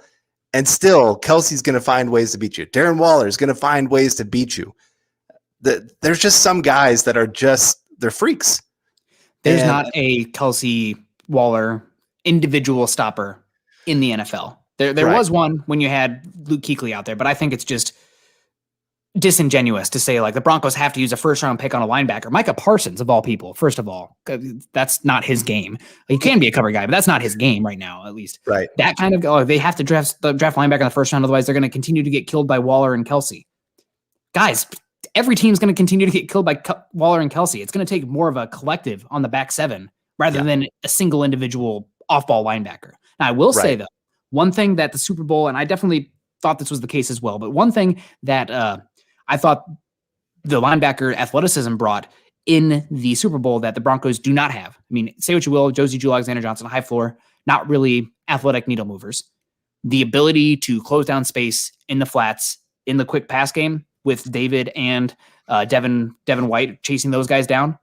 and still Kelsey's going to find ways to beat you. Darren Waller is going to find ways to beat you. There's just some guys that are they're freaks. There's not a Kelsey Waller individual stopper in the NFL. There was one when you had Luke Kuechly out there, but I think it's just disingenuous to say like the Broncos have to use a first round pick on a linebacker. Micah Parsons, of all people, first of all, that's not his game. He can be a cover guy, but that's not his game right now, at least. Right. That kind of, they have to draft linebacker in the first round. Otherwise, they're going to continue to get killed by Waller and Kelsey. Guys, every team's going to continue to get killed by Waller and Kelsey. It's going to take more of a collective on the back seven rather than a single individual off-ball linebacker. Now, I will say, though, one thing that the Super Bowl, and I definitely thought this was the case as well, but one thing that I thought the linebacker athleticism brought in the Super Bowl that the Broncos do not have. I mean, say what you will, Josie Jewell, Alexander Johnson, high floor, not really athletic needle movers. The ability to close down space in the flats, in the quick pass game with David and Devin White chasing those guys down,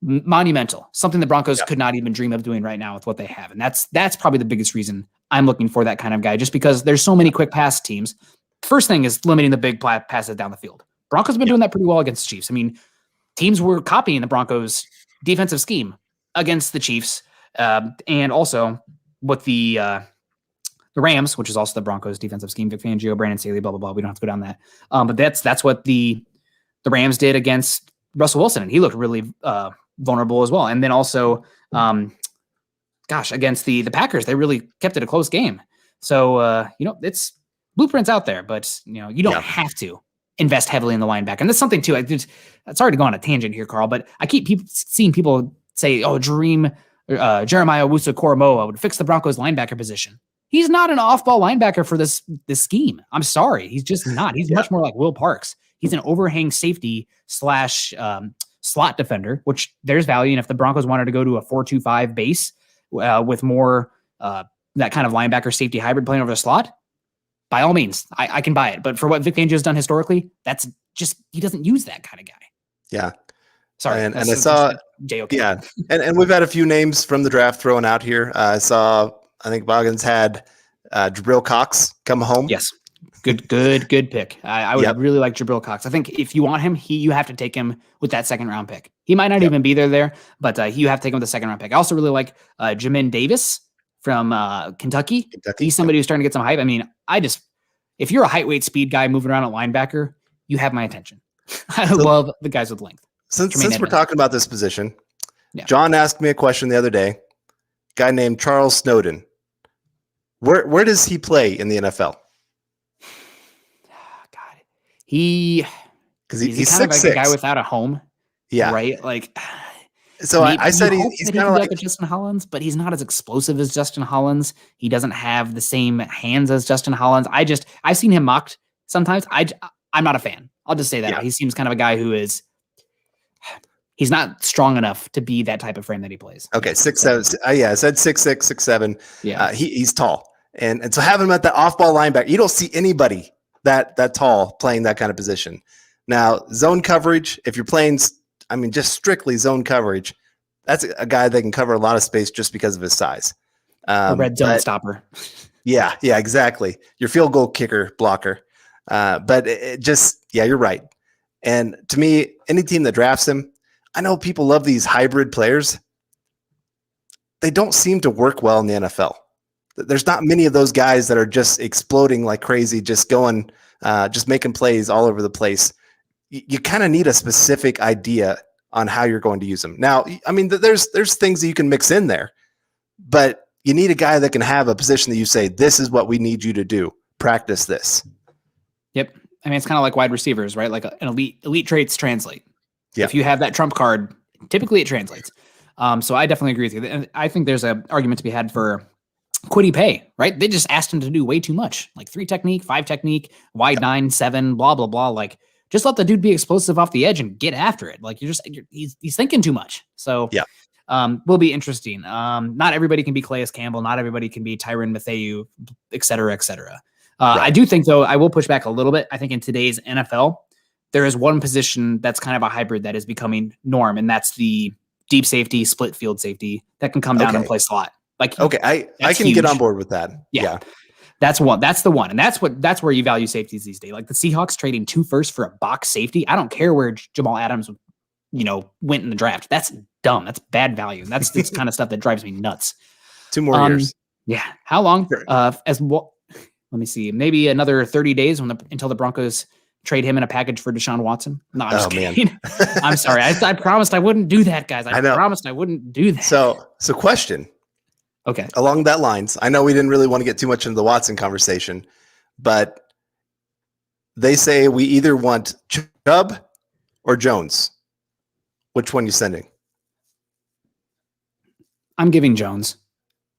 monumental. Something the Broncos could not even dream of doing right now with what they have. And that's probably the biggest reason I'm looking for that kind of guy, just because there's so many quick pass teams. First thing is limiting the big passes down the field. Broncos have been doing that pretty well against the Chiefs. I mean, teams were copying the Broncos' defensive scheme against the Chiefs, and also with the Rams, which is also the Broncos' defensive scheme. Vic Fangio, Brandon Staley, blah blah blah. We don't have to go down that, but that's what the Rams did against Russell Wilson, and he looked really vulnerable as well. And then also, against the Packers, they really kept it a close game. So it's blueprints out there, but you don't have to invest heavily in the linebacker. And that's something too. It's hard to go on a tangent here, Carl, but I keep seeing people say, "Oh, Jeremiah Owusu-Koramoah would fix the Broncos linebacker position." He's not an off-ball linebacker for this scheme. I'm sorry, he's just not. He's much more like Will Parks. He's an overhang safety / slot defender, which there's value. And if the Broncos wanted to go to a 4-2-5 base with more that kind of linebacker safety hybrid playing over the slot, by all means, I can buy it. But for what Vic Fangio's done historically, that's just, he doesn't use that kind of guy. Yeah. Sorry. And I saw, yeah. And we've had a few names from the draft thrown out here. I think Boggins had Jabril Cox come home. Yes. Good pick. I would really like Jabril Cox. I think if you want him, you have to take him with that second round pick. He might not even be there, but you have to take him with the second round pick. I also really like Jamin Davis from Kentucky. He's somebody who's starting to get some hype. I mean, if you're a height, weight, speed guy moving around at linebacker, you have my attention. I love the guys with length. Since we're talking about this position, John asked me a question the other day. Guy named Charles Snowden. Where does he play in the NFL? God, he's kind of like a guy without a home. Yeah, right. Like, so I said he's kind of like Justin Hollins, but he's not as explosive as Justin Hollins. He doesn't have the same hands as Justin Hollins. I've seen him mocked sometimes. I'm not a fan. I'll just say that. He seems kind of a guy who he's not strong enough to be that type of frame that he plays. Okay, 6'7". I said 6'6", 6'7". Yeah, he's tall, and so having him at the off-ball linebacker, you don't see anybody that tall playing that kind of position. Now, zone coverage, if you're playing, just strictly zone coverage, that's a guy that can cover a lot of space just because of his size. A red zone stopper. Yeah, exactly. Your field goal kicker blocker. But you're right. And to me, any team that drafts him, I know people love these hybrid players. They don't seem to work well in the NFL. There's not many of those guys that are just exploding like crazy, just going, just making plays all over the place. You kind of need a specific idea on how you're going to use them. Now, there's things that you can mix in there, but you need a guy that can have a position that you say, this is what we need you to do. Practice this. Yep. It's kind of like wide receivers, right? Like an elite traits translate. Yeah. If you have that trump card, typically it translates. So I definitely agree with you. And I think there's an argument to be had for Kwity Paye, right? They just asked him to do way too much, like 3 technique, 5 technique, wide 9, 7, blah, blah, blah. Like, just let the dude be explosive off the edge and get after it. Like he's thinking too much. So will be interesting. Not everybody can be Calais Campbell. Not everybody can be Tyrann Mathieu, et cetera, et cetera. I do think, though, I will push back a little bit. I think in today's NFL, there is one position that's kind of a hybrid that is becoming norm, and that's the deep safety, split field safety that can come down and play slot. Like, I can get on board with that. Yeah. That's one. That's the one. And that's where you value safeties these days. Like the Seahawks trading 2 firsts for a box safety. I don't care where Jamal Adams, went in the draft. That's dumb. That's bad value. That's this kind of stuff that drives me nuts. 2 more years. Yeah. How long? Let me see. Maybe another 30 days until the Broncos trade him in a package for Deshaun Watson? No, I'm just kidding. I'm sorry. I promised I wouldn't do that, guys. I promised I wouldn't do that. So question. Okay. Along that lines, I know we didn't really want to get too much into the Watson conversation, but they say we either want Chubb or Jones. Which one you sending? I'm giving Jones.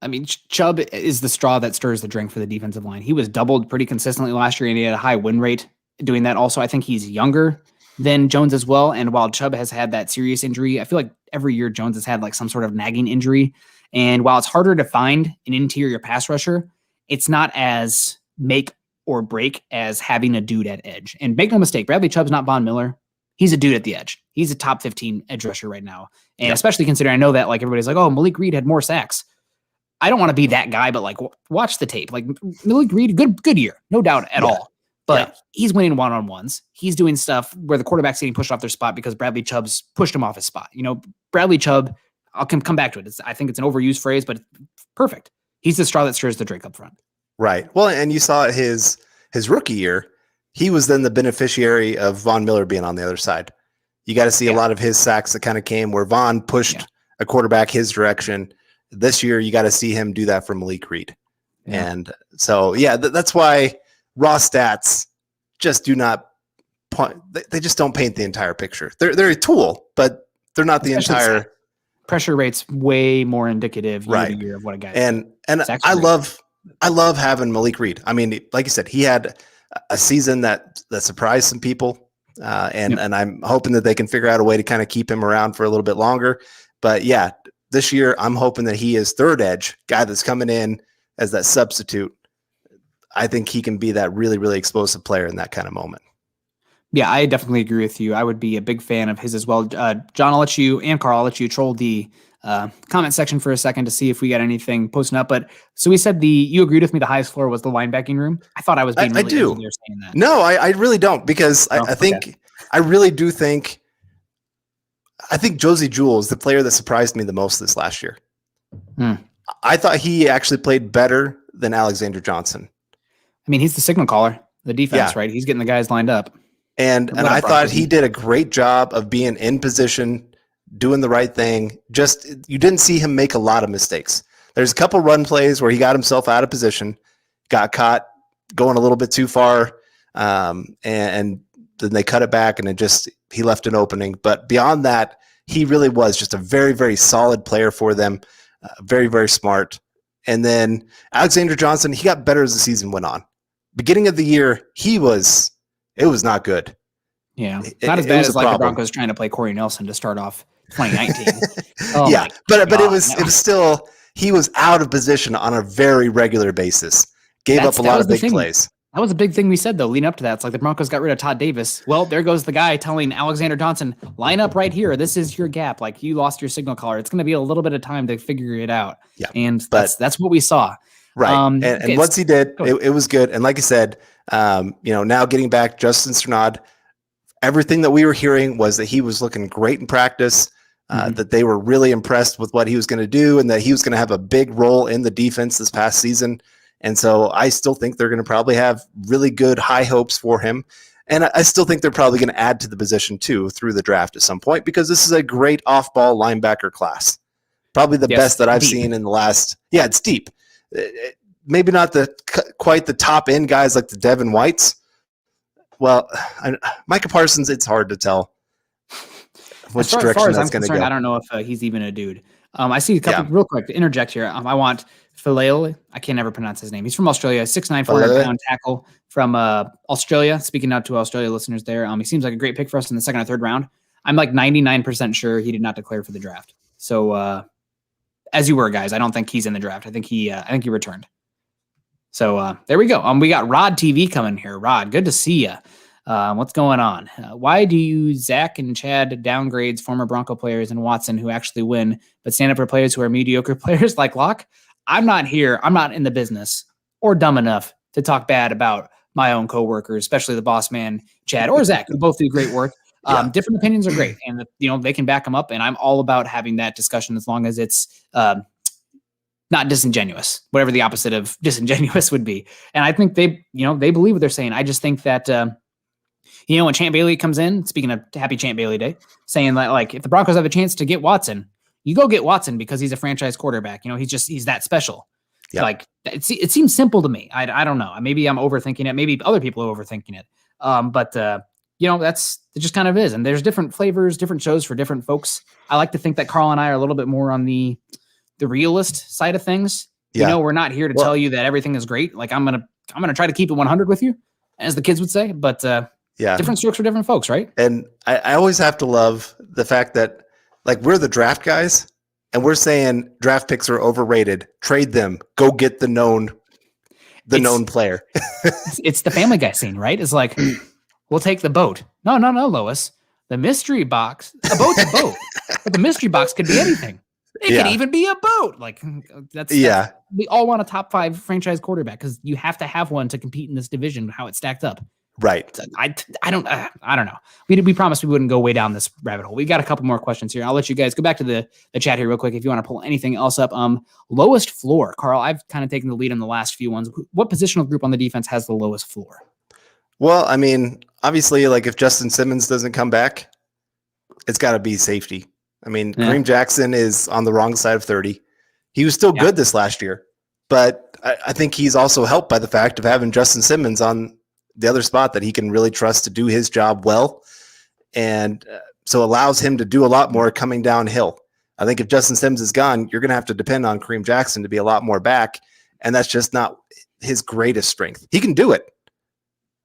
I mean, Chubb is the straw that stirs the drink for the defensive line. He was doubled pretty consistently last year, and he had a high win rate doing that. Also, I think he's younger than Jones as well. And while Chubb has had that serious injury, I feel like every year Jones has had like some sort of nagging injury. And while it's harder to find an interior pass rusher, it's not as make or break as having a dude at edge. And make no mistake, Bradley Chubb's not Von Miller. He's a dude at the edge. He's a top 15 edge rusher right now. And especially considering I know that like everybody's like, oh, Malik Reed had more sacks. I don't want to be that guy, but like watch the tape. Like Malik Reed, good year, no doubt at all. But he's winning one-on-ones. He's doing stuff where the quarterback's getting pushed off their spot because Bradley Chubb's pushed him off his spot. You know, Bradley Chubb, I'll come back to it. I think it's an overused phrase, but it's perfect. He's the straw that stirs the drink up front. Right. Well, and you saw his rookie year. He was then the beneficiary of Von Miller being on the other side. You got to see a lot of his sacks that kind of came where Von pushed a quarterback his direction. This year, you got to see him do that for Malik Reed. Yeah. And so, that's why raw stats just do not point. They just don't paint the entire picture. They're a tool, but they're not the entire. Pressure rate's way more indicative year to year of what a guy is. And I love having Malik Reed. I mean, like you said, he had a season that surprised some people. And I'm hoping that they can figure out a way to kind of keep him around for a little bit longer. But this year I'm hoping that he is third edge guy that's coming in as that substitute. I think he can be that really, really explosive player in that kind of moment. Yeah, I definitely agree with you. I would be a big fan of his as well. John, I'll let you, and Carl, I'll let you troll the comment section for a second to see if we got anything posting up. But so we said you agreed with me the highest floor was the linebacking room. I thought I was being really saying that. No, I really don't, because I think I really do think Josie Jewell is the player that surprised me the most this last year. I thought he actually played better than Alexander Johnson. I mean, he's the signal caller, the defense, right? He's getting the guys lined up. And I thought he did a great job of being in position, doing the right thing. Just, you didn't see him make a lot of mistakes. There's a couple run plays where he got himself out of position, got caught going a little bit too far, and then they cut it back, and he left an opening. But beyond that, he really was just a very, very solid player for them, very, very smart. And then Alexander Johnson, he got better as the season went on. Beginning of the year, it was not good. Yeah, not as bad as like the Broncos trying to play Corey Nelson to start off 2019. But it was still, he was out of position on a very regular basis. Gave up a lot of big plays. That was a big thing we said, though, leading up to that. It's like the Broncos got rid of Todd Davis. Well, there goes the guy telling Alexander Johnson, line up right here. This is your gap. Like, you lost your signal caller. It's going to be a little bit of time to figure it out. Yeah, and that's what we saw. Right. And once he did, it was good. And like I said, now getting back Justin Strnad, everything that we were hearing was that he was looking great in practice, that they were really impressed with what he was going to do, and that he was going to have a big role in the defense this past season. And so I still think they're going to probably have really good high hopes for him. And I still think they're probably going to add to the position too through the draft at some point, because this is a great off-ball linebacker class. Probably the best that I've seen in the last. Yeah, it's deep. Maybe not quite the top end guys like the Devin Whites. Well, Micah Parsons, it's hard to tell which direction that's going to go. I don't know if he's even a dude. I see a couple real quick to interject here. I want Falele. I can't ever pronounce his name. He's from Australia, 6'9", 400-pound tackle from Australia. Speaking out to Australia listeners there, he seems like a great pick for us in the second or third round. I'm like 99% sure he did not declare for the draft. So as you were, guys, I don't think he's in the draft. I think he returned. So there we go. We got Rod TV coming here. Rod, good to see you. What's going on? Why do you, Zach and Chad, downgrades former Bronco players and Watson who actually win, but stand up for players who are mediocre players like Locke? I'm not here. I'm not in the business or dumb enough to talk bad about my own coworkers, especially the boss man, Chad or Zach, who both do great work. Different opinions are great, and they can back them up. And I'm all about having that discussion as long as it's not disingenuous, whatever the opposite of disingenuous would be. And I think they believe what they're saying. I just think that You know, when Champ Bailey comes in, speaking of happy Champ Bailey Day, saying that, like, if the Broncos have a chance to get Watson, you go get Watson because he's a franchise quarterback. You know, he's that special. Yep. Like, it seems simple to me. I don't know. Maybe I'm overthinking it. Maybe other people are overthinking it. But you know, it just kind of is. And there's different flavors, different shows for different folks. I like to think that Carl and I are a little bit more on the realist side of things. Yeah. You know, we're not here to tell you that everything is great. Like, I'm gonna try to keep it 100 with you, as the kids would say. But different strokes for different folks, right? And I always have to love the fact that, like, we're the draft guys, and we're saying draft picks are overrated. Trade them. Go get the known player. It's the Family Guy scene, right? It's like, we'll take the boat. No, Lois. The mystery box. A boat's a boat. But the mystery box could be anything. It could even be a boat. Like, that's we all want a top 5 franchise quarterback because you have to have one to compete in this division, how it stacked up. Right. I don't know. We promised we wouldn't go way down this rabbit hole. We got a couple more questions here. I'll let you guys go back to the chat here real quick if you want to pull anything else up. Lowest floor. Carl, I've kind of taken the lead in the last few ones. What positional group on the defense has the lowest floor? Well, I mean, obviously, like, if Justin Simmons doesn't come back, it's got to be safety. I mean, Kareem Jackson is on the wrong side of 30. He was still good this last year, but I think he's also helped by the fact of having Justin Simmons on the other spot that he can really trust to do his job well. And so allows him to do a lot more coming downhill. I think if Justin Simmons is gone, you're going to have to depend on Kareem Jackson to be a lot more back. And that's just not his greatest strength. He can do it.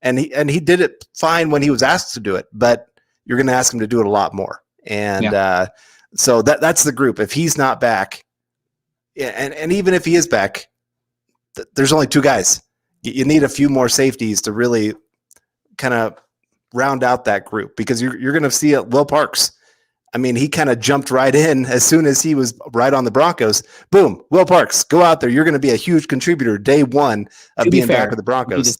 And he did it fine when he was asked to do it, but you're going to ask him to do it a lot more. And so that's the group. If he's not back, and even if he is back, there's only 2 guys. You need a few more safeties to really kind of round out that group, because you're going to see it. Will Parks. I mean, he kind of jumped right in as soon as he was right on the Broncos. Boom, Will Parks, go out there. You're going to be a huge contributor day one of being back with the Broncos.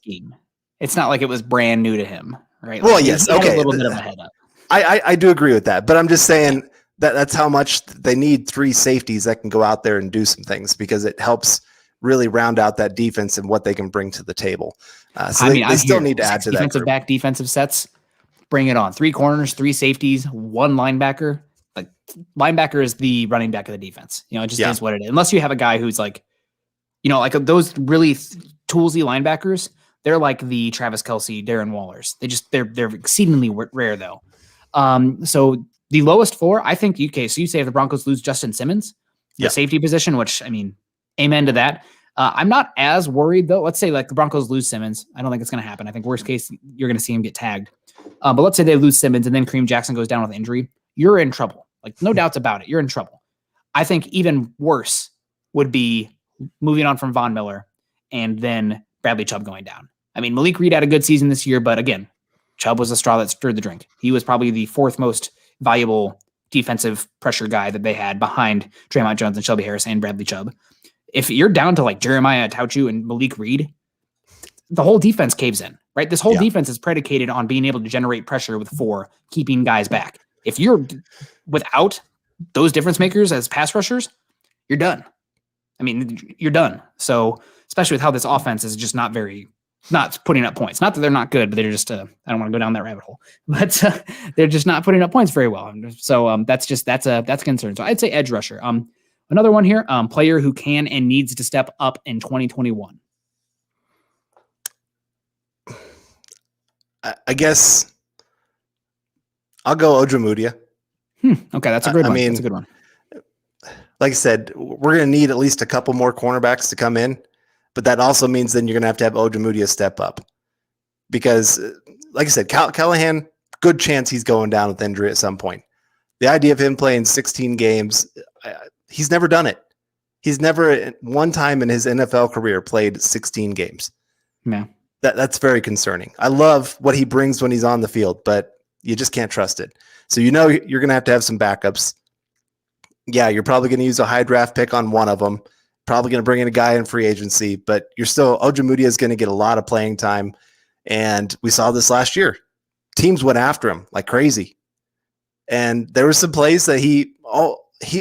It's not like it was brand new to him, right? Well, yes, okay. A little bit of a head up. I do agree with that, but I'm just saying that's how much they need 3 safeties that can go out there and do some things, because it helps really round out that defense and what they can bring to the table. So they still need to add to that. Defensive back, defensive sets, bring it on. 3 corners, 3 safeties, 1 linebacker. Like, linebacker is the running back of the defense. You know, it just is what it is. Unless you have a guy who's like, you know, like those really toolsy linebackers, they're like the Travis Kelce, Darren Wallers. They're exceedingly rare though. So the lowest floor, I think, so you say if the Broncos lose Justin Simmons, the safety position, which, I mean, amen to that. I'm not as worried though. Let's say like the Broncos lose Simmons. I don't think it's going to happen. I think worst case, you're going to see him get tagged. But let's say they lose Simmons and then Kareem Jackson goes down with injury. You're in trouble. Like, no doubts about it. You're in trouble. I think even worse would be moving on from Von Miller and then Bradley Chubb going down. I mean, Malik Reed had a good season this year, but again, Chubb was the straw that stirred the drink. He was probably the 4th most valuable defensive pressure guy that they had behind Draymond Jones and Shelby Harris and Bradley Chubb. If you're down to like Jeremiah Tauchu and Malik Reed, the whole defense caves in, right? This whole defense is predicated on being able to generate pressure with 4, keeping guys back. If you're without those difference makers as pass rushers, you're done. I mean, you're done. So, especially with how this offense is just not putting up points. Not that they're not good, but they're just, I don't want to go down that rabbit hole, but they're just not putting up points very well. So that's a concern. So I'd say edge rusher. Another one here, player who can and needs to step up in 2021. I guess I'll go Ojemudia. Okay, that's a good one. I mean, that's a good one. Like I said, we're going to need at least a couple more cornerbacks to come in, but that also means then you're going to have Ojemudia step up, because, like I said, Callahan, good chance he's going down with injury at some point. The idea of him playing 16 games, he's never done it. He's never one time in his NFL career played 16 games. Yeah. That's very concerning. I love what he brings when he's on the field, but you just can't trust it. So you know you're going to have some backups. Yeah, you're probably going to use a high draft pick on one of them. Probably going to bring in a guy in free agency, but Ojemudia is going to get a lot of playing time. And we saw this last year. Teams went after him like crazy. And there were some plays that he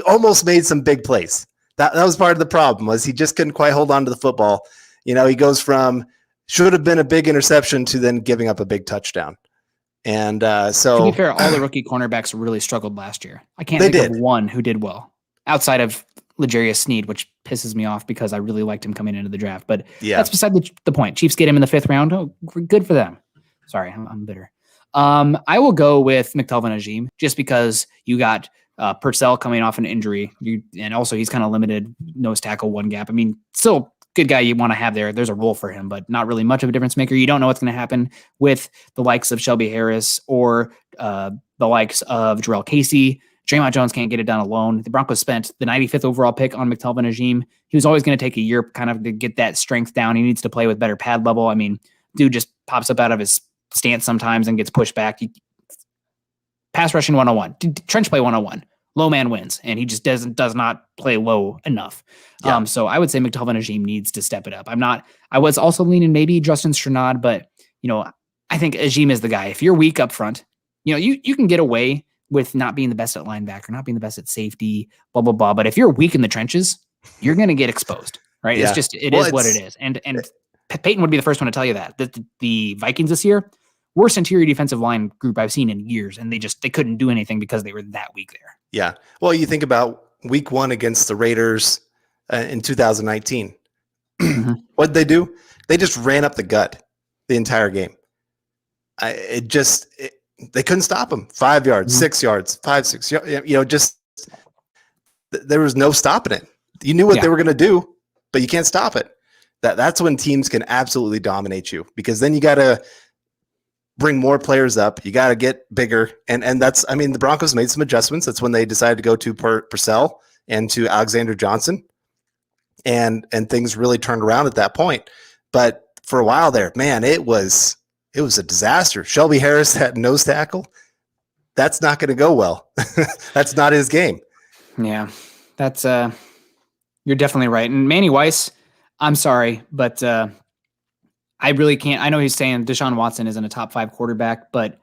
almost made some big plays. That was part of the problem, was he just couldn't quite hold on to the football. You know, he goes from should have been a big interception to then giving up a big touchdown. And to be fair, all the rookie cornerbacks really struggled last year. I can't think of one who did well outside of L'Jarius Sneed, which pisses me off because I really liked him coming into the draft. But that's beside the point. Chiefs get him in the 5th round. Oh, good for them. Sorry, I'm bitter. I will go with McTelvin Agim just because you got Purcell coming off an injury, and also he's kind of limited nose tackle, one gap. I mean, still good guy you want to have there. There's a role for him, but not really much of a difference maker. You don't know what's going to happen with the likes of Shelby Harris or the likes of Jarrell Casey. Draymond Jones can't get it done alone. The Broncos spent the 95th overall pick on McTelvin Agim. He was always going to take a year kind of to get that strength down. He needs to play with better pad level. I mean, dude just pops up out of his stance sometimes and gets pushed back. Pass rushing 101, trench play 101. Low man wins, and he just does not play low enough. Yeah. So I would say McTelvin Agim needs to step it up. I was also leaning maybe Justin Strnad, but I think Agim is the guy. If you're weak up front, you can get away with not being the best at linebacker, not being the best at safety, blah, blah, blah. But if you're weak in the trenches, you're going to get exposed, right? Yeah. It is what it is. And Peyton would be the first one to tell you that. The Vikings this year, worst interior defensive line group I've seen in years, and they couldn't do anything because they were that weak there. Yeah. Well, you think about week 1 against the Raiders in 2019. Mm-hmm. What'd they do? They just ran up the gut the entire game. They couldn't stop them. 5 yards, mm-hmm. 6 yards, 5, 6 yards. There was no stopping it. You knew what they were going to do, but you can't stop it. That's when teams can absolutely dominate you, because then you got to bring more players up. You got to get bigger. And that's, I mean, the Broncos made some adjustments. That's when they decided to go to Purcell and to Alexander Johnson. And things really turned around at that point. But for a while there, man, it was a disaster. Shelby Harris, that nose tackle, that's not going to go well. That's not his game. Yeah, that's you're definitely right. And Manny Weiss, I'm sorry, but I really can't. I know he's saying Deshaun Watson isn't a top 5 quarterback, but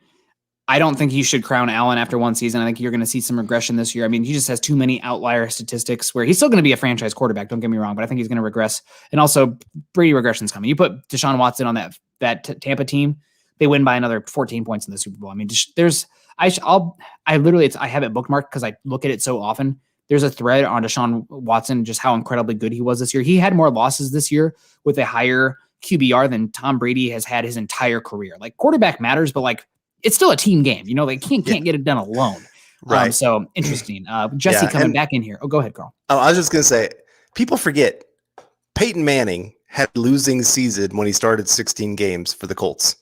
I don't think you should crown Allen after one season. I think you're going to see some regression this year. I mean, he just has too many outlier statistics where he's still going to be a franchise quarterback. Don't get me wrong, but I think he's going to regress. And also, Brady regression's coming. You put Deshaun Watson on that Tampa team, they win by another 14 points in the Super Bowl. I mean, I have it bookmarked because I look at it so often. There's a thread on Deshaun Watson, just how incredibly good he was this year. He had more losses this year with a higher QBR than Tom Brady has had his entire career. Like, quarterback matters, but like, it's still a team game. They can't get it done alone. Right. So interesting. Jesse coming back in here. Oh, go ahead, Carl. Oh, I was just going to say, people forget Peyton Manning had a losing season when he started 16 games for the Colts.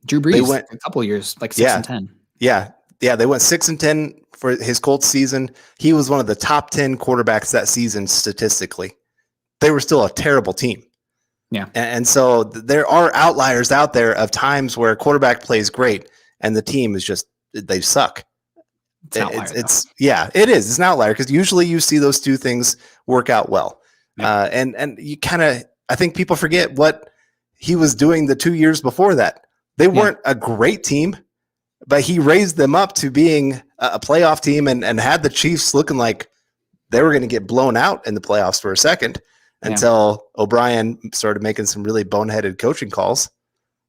Drew Brees went a couple of years, like 6-10. Yeah. They went 6-10 for his Colts season. He was one of the top 10 quarterbacks that season statistically. They were still a terrible team. Yeah. And so there are outliers out there of times where a quarterback plays great and the team is just, they suck. It is. It's an outlier because usually you see those two things work out well. Yeah. And you kind of, I think people forget what he was doing the 2 years before that. They weren't a great team, but he raised them up to being a playoff team and had the Chiefs looking like they were going to get blown out in the playoffs for a second until O'Brien started making some really boneheaded coaching calls.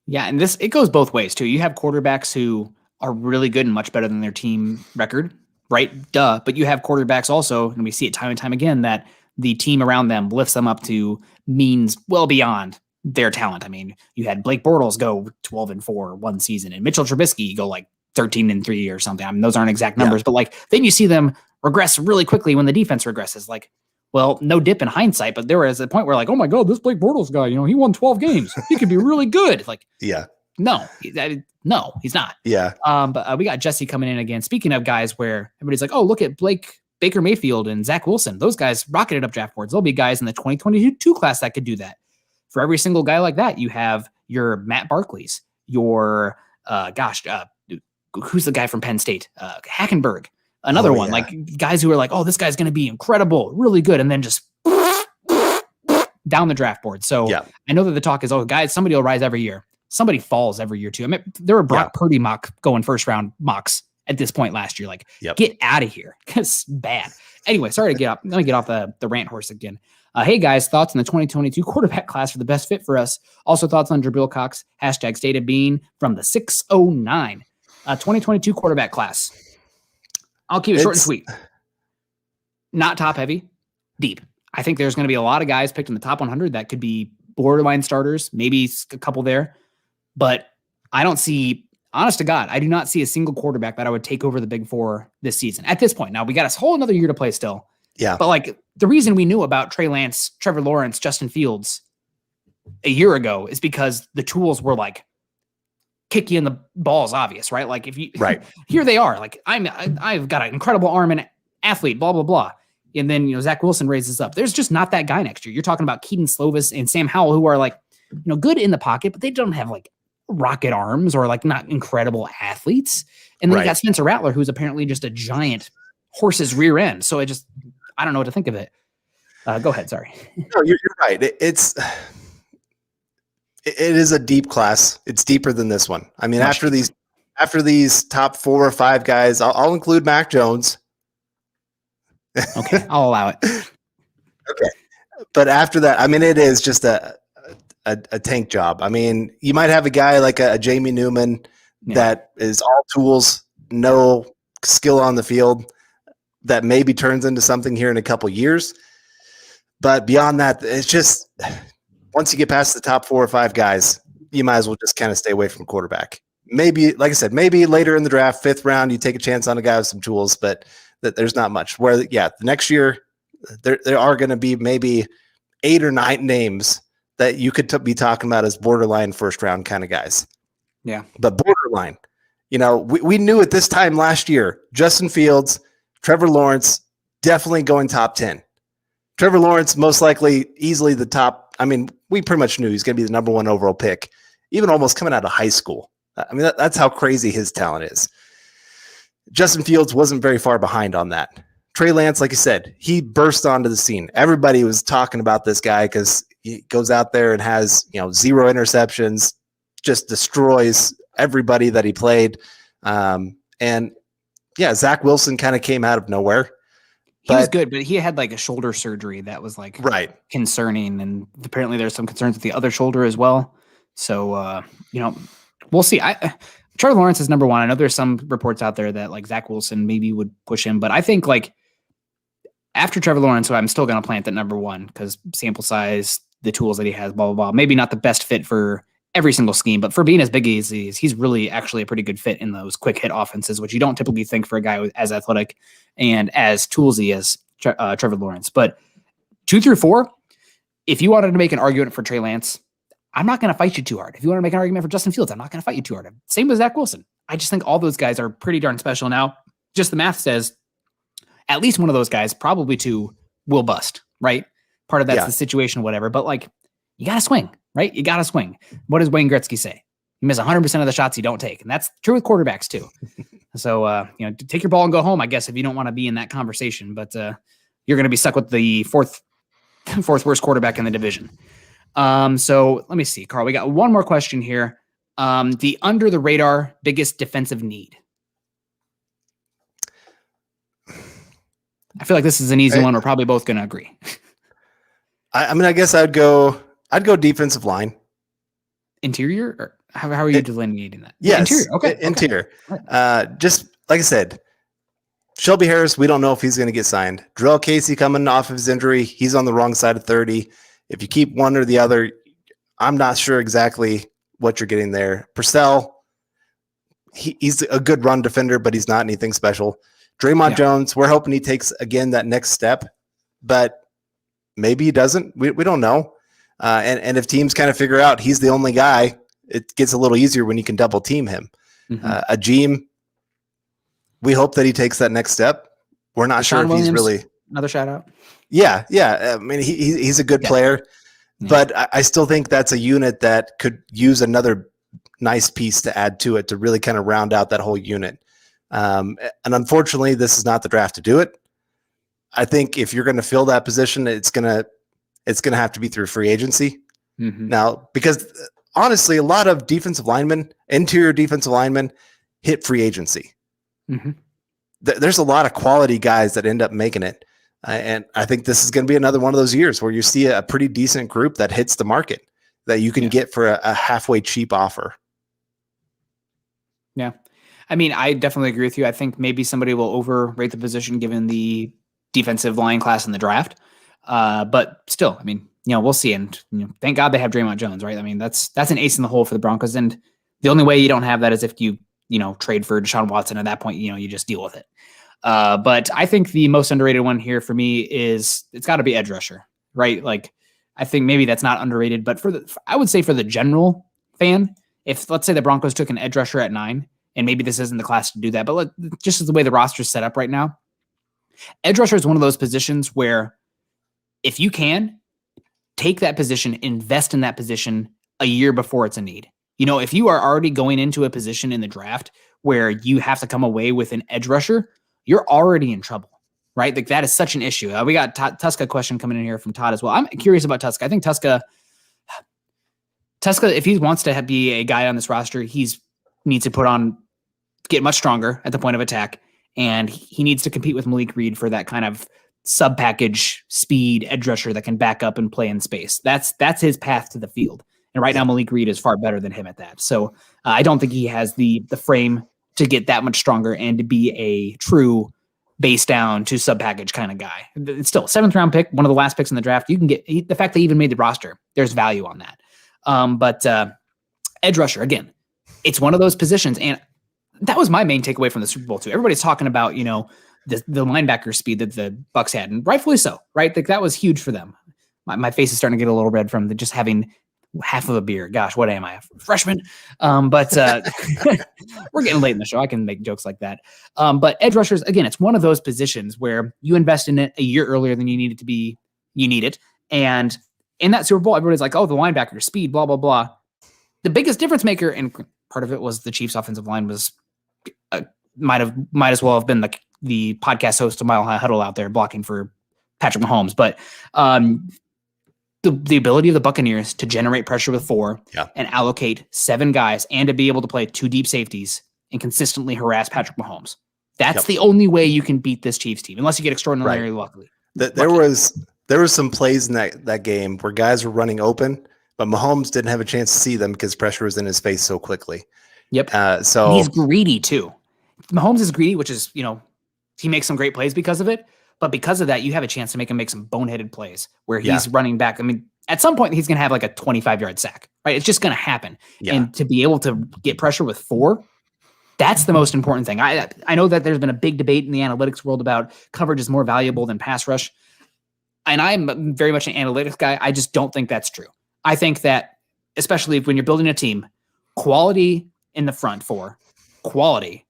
Yeah, and it goes both ways too. You have quarterbacks who are really good and much better than their team record, right? Duh. But you have quarterbacks also, and we see it time and time again, that the team around them lifts them up to means well beyond their talent. I mean, you had Blake Bortles go 12-4 one season, and Mitchell Trubisky go like 13-3 or something. I mean, those aren't exact numbers, but like then you see them regress really quickly when the defense regresses. Like, well, no dip in hindsight, but there was a point where like, oh my God, this Blake Bortles guy, he won 12 games. He could be really good. Like, no, he's not. Yeah. But we got Jesse coming in again. Speaking of guys where everybody's like, oh, look at Baker Mayfield and Zach Wilson. Those guys rocketed up draft boards. There'll be guys in the 2022 class that could do that. For every single guy like that, you have your Matt Barkleys, your, who's the guy from Penn State? Hackenberg. Another one, like guys who are like, oh, this guy's going to be incredible, really good. And then just down the draft board. So I know that the talk is, oh, guys, somebody will rise every year. Somebody falls every year too. I mean, there were Brock Purdy going first round mocks at this point last year. Like, get out of here. It's bad. Anyway, sorry to get up. Let me get off the rant horse again. Hey guys, thoughts on the 2022 quarterback class for the best fit for us. Also thoughts on Jabril Cox, #State of Being from the 609. 2022 quarterback class. I'll keep it short and sweet. Not top heavy, deep. I think there's going to be a lot of guys picked in the top 100 that could be borderline starters, maybe a couple there. But I don't see, honest to God, I do not see a single quarterback that I would take over the Big Four this season at this point. Now, we got a whole another year to play still. Yeah. But like the reason we knew about Trey Lance, Trevor Lawrence, Justin Fields a year ago is because the tools were like kick you in the balls obvious, right? Like if you, right. Here they are. Like I've got an incredible arm and athlete, blah, blah, blah. And then, Zach Wilson raises up. There's just not that guy next year. You're talking about Keaton Slovis and Sam Howell, who are like, good in the pocket, but they don't have like rocket arms or like not incredible athletes. And then you got Spencer Rattler, who's apparently just a giant horse's rear end. So I don't know what to think of it. Go ahead. Sorry. No, you're right. It is a deep class. It's deeper than this one. I mean, after these top 4 or 5 guys, I'll include Mac Jones. Okay, I'll allow it. Okay. But after that, I mean, it is just a tank job. I mean, you might have a guy like a Jamie Newman that is all tools, no skill on the field, that maybe turns into something here in a couple years. But beyond that, it's just once you get past the top 4 or 5 guys, you might as well just kind of stay away from quarterback. Maybe, like I said, maybe later in the draft, 5th round, you take a chance on a guy with some tools, but that there's not much. Where, the next year, there are going to be maybe 8 or 9 names that you could be talking about as borderline first round kind of guys. Yeah. But borderline, we knew at this time last year, Justin Fields, Trevor Lawrence, definitely going top 10. Trevor Lawrence, most likely, easily the top. I mean, we pretty much knew he's going to be the number 1 overall pick, even almost coming out of high school. I mean, that's how crazy his talent is. Justin Fields wasn't very far behind on that. Trey Lance, like I said, he burst onto the scene. Everybody was talking about this guy because he goes out there and has, 0 interceptions, just destroys everybody that he played. Zach Wilson kind of came out of nowhere. He was good, but he had like a shoulder surgery that was like concerning. And apparently there's some concerns with the other shoulder as well. So, we'll see. Trevor Lawrence is number 1. I know there's some reports out there that like Zach Wilson maybe would push him, but I think like after Trevor Lawrence, so I'm still going to plant at number 1 because sample size, the tools that he has, blah, blah, blah. Maybe not the best fit for every single scheme, but for being as big as he is, he's really actually a pretty good fit in those quick hit offenses, which you don't typically think for a guy as athletic and as toolsy as Trevor Lawrence. But 2 through 4, if you wanted to make an argument for Trey Lance, I'm not going to fight you too hard. If you want to make an argument for Justin Fields, I'm not going to fight you too hard. Same with Zach Wilson. I just think all those guys are pretty darn special. Now, just the math says at least one of those guys, probably 2, will bust, right? Part of that's the situation, whatever. But like, you got to swing, right? You got to swing. What does Wayne Gretzky say? You miss 100% of the shots you don't take. And that's true with quarterbacks too. So, take your ball and go home, I guess, if you don't want to be in that conversation. But you're going to be stuck with the fourth worst quarterback in the division. So let me see, Carl, we got one more question here. The under the radar biggest defensive need. I feel like this is an easy one. We're probably both going to agree. I guess I'd go defensive line. Interior? Or how are you delineating that? Yes. Interior. Okay. Interior. Okay. Just like I said, Shelby Harris, we don't know if he's going to get signed. Jarrell Casey coming off of his injury. He's on the wrong side of 30. If you keep one or the other, I'm not sure exactly what you're getting there. Purcell, he's a good run defender, but he's not anything special. Draymond Jones, we're hoping he takes, again, that next step, but maybe he doesn't. We don't know. And if teams kind of figure out he's the only guy, it gets a little easier when you can double team him. Mm-hmm. Ajeem, we hope that he takes that next step. We're not sure if he's really another shout out. Yeah. I mean, he's a good player, but I still think that's a unit that could use another nice piece to add to it to really kind of round out that whole unit. And unfortunately, this is not the draft to do it. I think if you're going to fill that position, it's going to have to be through free agency. Mm-hmm. Now, because honestly, a lot of interior defensive linemen hit free agency. Mm-hmm. There's a lot of quality guys that end up making it. And I think this is going to be another one of those years where you see a pretty decent group that hits the market that you can get for a halfway cheap offer. Yeah. I mean, I definitely agree with you. I think maybe somebody will overrate the position given the defensive line class in the draft. But still, I mean, we'll see. And thank God they have Draymond Jones, right? I mean, that's an ace in the hole for the Broncos. And the only way you don't have that is if you trade for Deshaun Watson. At that point, you just deal with it. But I think the most underrated one here for me is it's got to be edge rusher, right? Like, I think maybe that's not underrated, but I would say for the general fan, if let's say the Broncos took an edge rusher at 9, and maybe this isn't the class to do that, but just as the way the roster is set up right now, edge rusher is one of those positions where if you can take that position, invest in that position a year before it's a need. If you are already going into a position in the draft where you have to come away with an edge rusher, you're already in trouble, right? Like that is such an issue. We got Tuska question coming in here from Todd as well. I'm curious about Tuska. I think Tuska, if he wants to be a guy on this roster, needs to get much stronger at the point of attack, and he needs to compete with Malik Reed for that kind of sub-package speed edge rusher that can back up and play in space. That's his path to the field. And right now, Malik Reed is far better than him at that. So I don't think he has the frame to get that much stronger and to be a true base down to sub-package kind of guy. It's still a 7th-round pick, one of the last picks in the draft. You can get the fact that he even made the roster. There's value on that. But edge rusher, again, it's one of those positions. And that was my main takeaway from the Super Bowl, too. Everybody's talking about, the linebacker speed that the Bucs had, and rightfully so, right? Like that was huge for them. My face is starting to get a little red from just having half of a beer. Gosh, what am I, a freshman? But we're getting late in the show. I can make jokes like that. But edge rushers, again, it's one of those positions where you invest in it a year earlier than you need it to be. You need it. And in that Super Bowl, everybody's like, oh, the linebacker speed, blah, blah, blah. The biggest difference maker, and part of it was the Chiefs offensive line was might as well have been the podcast host of Mile High Huddle out there blocking for Patrick Mahomes. But the ability of the Buccaneers to generate pressure with 4 and allocate 7 guys and to be able to play 2 deep safeties and consistently harass Patrick Mahomes. That's the only way you can beat this Chiefs team, unless you get extraordinarily lucky. There was some plays in that game where guys were running open, but Mahomes didn't have a chance to see them because pressure was in his face so quickly. Yep. So and he's greedy too. Mahomes is greedy, which is, he makes some great plays because of it. But because of that, you have a chance to make him make some boneheaded plays where he's running back. I mean, at some point, he's going to have like a 25-yard sack, right? It's just going to happen. Yeah. And to be able to get pressure with 4, that's the most important thing. I know that there's been a big debate in the analytics world about coverage is more valuable than pass rush. And I'm very much an analytics guy. I just don't think that's true. I think that, especially when you're building a team, quality in the front 4, quantity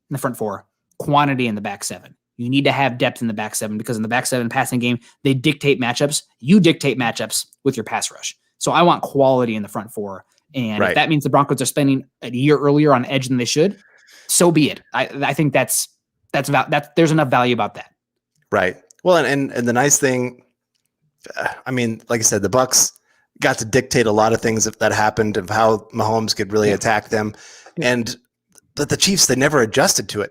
in the back 7. You need to have depth in the back 7 because in the back 7 passing game, they dictate matchups. You dictate matchups with your pass rush. So I want quality in the front 4. And if that means the Broncos are spending a year earlier on edge than they should, so be it. I think that's there's enough value about that. Right. Well, and the nice thing, I mean, like I said, the Bucs got to dictate a lot of things that happened of how Mahomes could really attack them. And but the Chiefs, they never adjusted to it.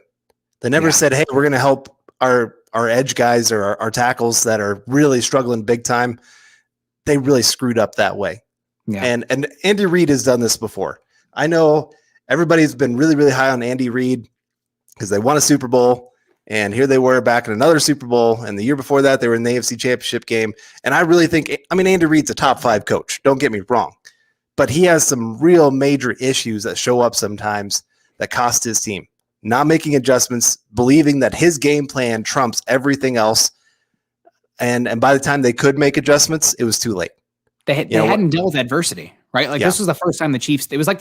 They never said, hey, we're going to help our edge guys or our tackles that are really struggling big time. They really screwed up that way. Yeah. And Andy Reid has done this before. I know everybody's been really, really high on Andy Reid because they won a Super Bowl. And here they were back in another Super Bowl. And the year before that, they were in the AFC Championship game. And I really think, Andy Reid's a top 5 coach. Don't get me wrong. But he has some real major issues that show up sometimes that cost his team. Not making adjustments, believing that his game plan trumps everything else. And by the time they could make adjustments, it was too late. They hadn't dealt with adversity, right? Like this was the first time the Chiefs, it was like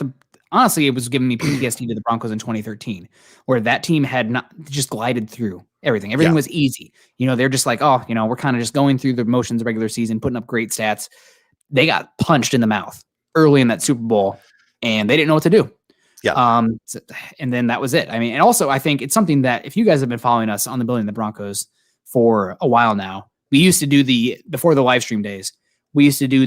honestly, it was giving me PTSD to the Broncos in 2013, where that team had not just glided through everything. Everything was easy. They're just like, we're kind of just going through the motions of regular season, putting up great stats. They got punched in the mouth early in that Super Bowl and they didn't know what to do. Yeah. And then that was it. I mean, and also I think it's something that if you guys have been following us on the Building the Broncos for a while now, we used to do before the live stream days, we used to do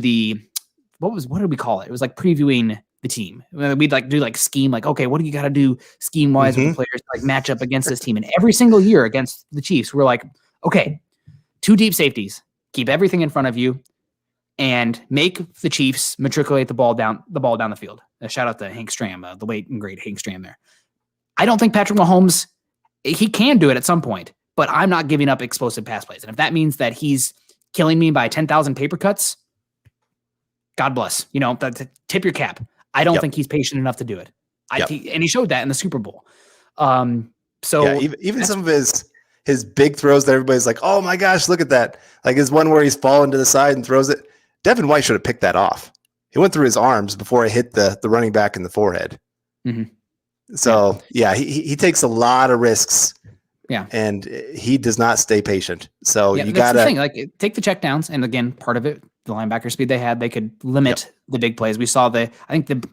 what did we call it? It was like previewing the team. We'd do scheme, okay, what do you got to do scheme wise with the players to match up against this team? And every single year against the Chiefs, we're like, okay, 2 deep safeties, keep everything in front of you and make the Chiefs matriculate the ball down the field. Shout out to Hank Stram, the late and great Hank Stram there. I don't think Patrick Mahomes, he can do it at some point, but I'm not giving up explosive pass plays. And if that means that he's killing me by 10,000 paper cuts, God bless. Tip your cap. I don't think he's patient enough to do it. And he showed that in the Super Bowl. Even some of his big throws that everybody's like, oh my gosh, look at that. Like his one where he's falling to the side and throws it. Devin White should have picked that off. He went through his arms before it hit the running back in the forehead. Mm-hmm. So he takes a lot of risks. Yeah. And he does not stay patient. So you got to like take the checkdowns. And again, part of it, the linebacker speed they had, they could limit the big plays. We saw I think the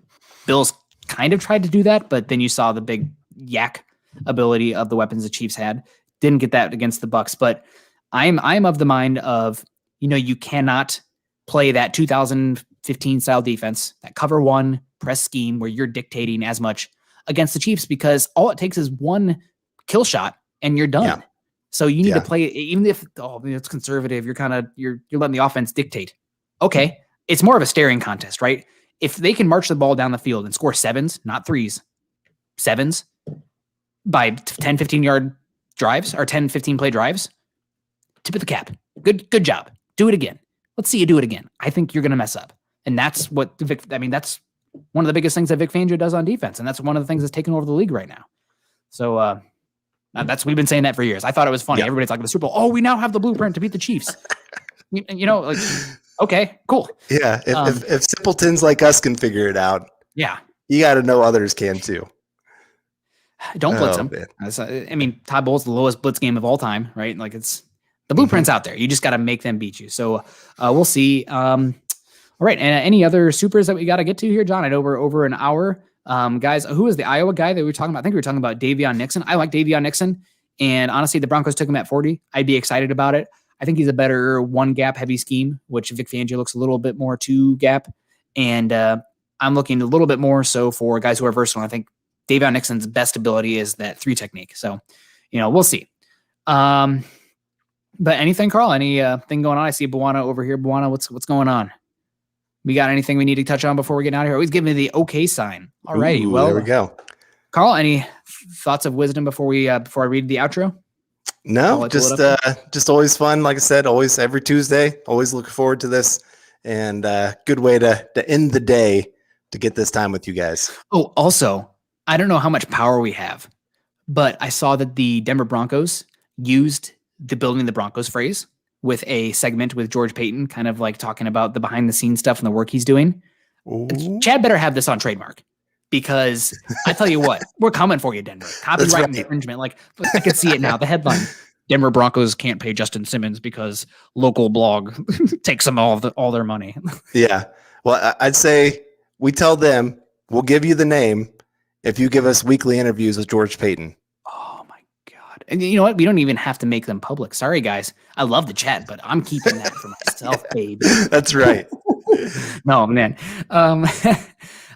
Bills kind of tried to do that, but then you saw the big yak ability of the weapons the Chiefs had. Didn't get that against the Bucks, but I'm of the mind of, you cannot play that 2015 style defense, that cover one press scheme where you're dictating as much against the Chiefs, because all it takes is one kill shot and you're done. Yeah. So you need to play, even if it's conservative, you're letting the offense dictate. Okay. It's more of a staring contest, right? If they can march the ball down the field and score sevens, not threes, sevens by 10, 15 yard drives or 10, 15 play drives, tip of the cap. Good job. Do it again. Let's see you do it again. I think you're going to mess up. And that's what that's one of the biggest things that Vic Fangio does on defense. And that's one of the things that's taken over the league right now. So we've been saying that for years. I thought it was funny. Everybody's like the Super Bowl. Oh, we now have the blueprint to beat the Chiefs. Okay, cool. Yeah. If simpletons like us can figure it out, you got to know others can too. Don't blitz them. Todd Bowles, the lowest blitz game of all time, right? Like it's the blueprint's out there. You just got to make them beat you. So we'll see. All right. And any other supers that we got to get to here, John? I know we're over an hour. Guys, who was the Iowa guy that we were talking about? I think we were talking about Davion Nixon. I like Davion Nixon. And honestly, the Broncos took him at 40. I'd be excited about it. I think he's a better one gap heavy scheme, which Vic Fangio looks a little bit more two gap. And I'm looking a little bit more so for guys who are versatile. I think Davion Nixon's best ability is that 3 technique. So, we'll see. But anything, Carl, thing going on? I see Buwana over here. Buwana, what's going on? We got anything we need to touch on before we get out of here? Always give me the okay sign. All righty. Well, there we go. Carl, any thoughts of wisdom before I read the outro? No, just always fun. Like I said, always every Tuesday, always looking forward to this, and good way to end the day to get this time with you guys. Oh, also, I don't know how much power we have, but I saw that the Denver Broncos used the building the Broncos phrase with a segment with George Payton, kind of like talking about the behind the scenes stuff and the work he's doing. Ooh. Chad better have this on trademark, because I tell you what, we're coming for you, Denver. Copyright infringement. Like I can see it now. The headline: Denver Broncos can't pay Justin Simmons because local blog takes them all their money. Yeah. Well, I'd say we tell them we'll give you the name if you give us weekly interviews with George Payton. Oh my God. And you know what? We don't even have to make them public. Sorry, guys. I love the chat, but I'm keeping that for myself, baby. That's right. No, man.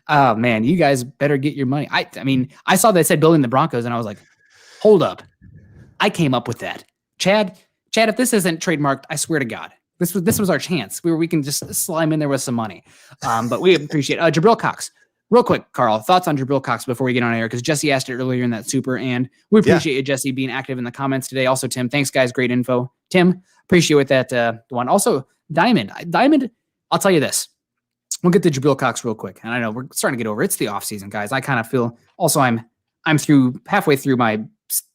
Oh man, you guys better get your money. I saw they said building the Broncos, and I was like, hold up. I came up with that. Chad, if this isn't trademarked, I swear to God, this was our chance. We can just slime in there with some money. But we appreciate Jabril Cox. Real quick, Carl, thoughts on Jabril Cox before we get on air, because Jesse asked it earlier in that super, and we appreciate you, Jesse, being active in the comments today. Also, Tim, thanks, guys. Great info. Tim, appreciate that one. Also, Diamond, I'll tell you this. We'll get to Jabril Cox real quick. And I know we're starting to get over. It's the off season, guys. I kind of feel also I'm halfway through my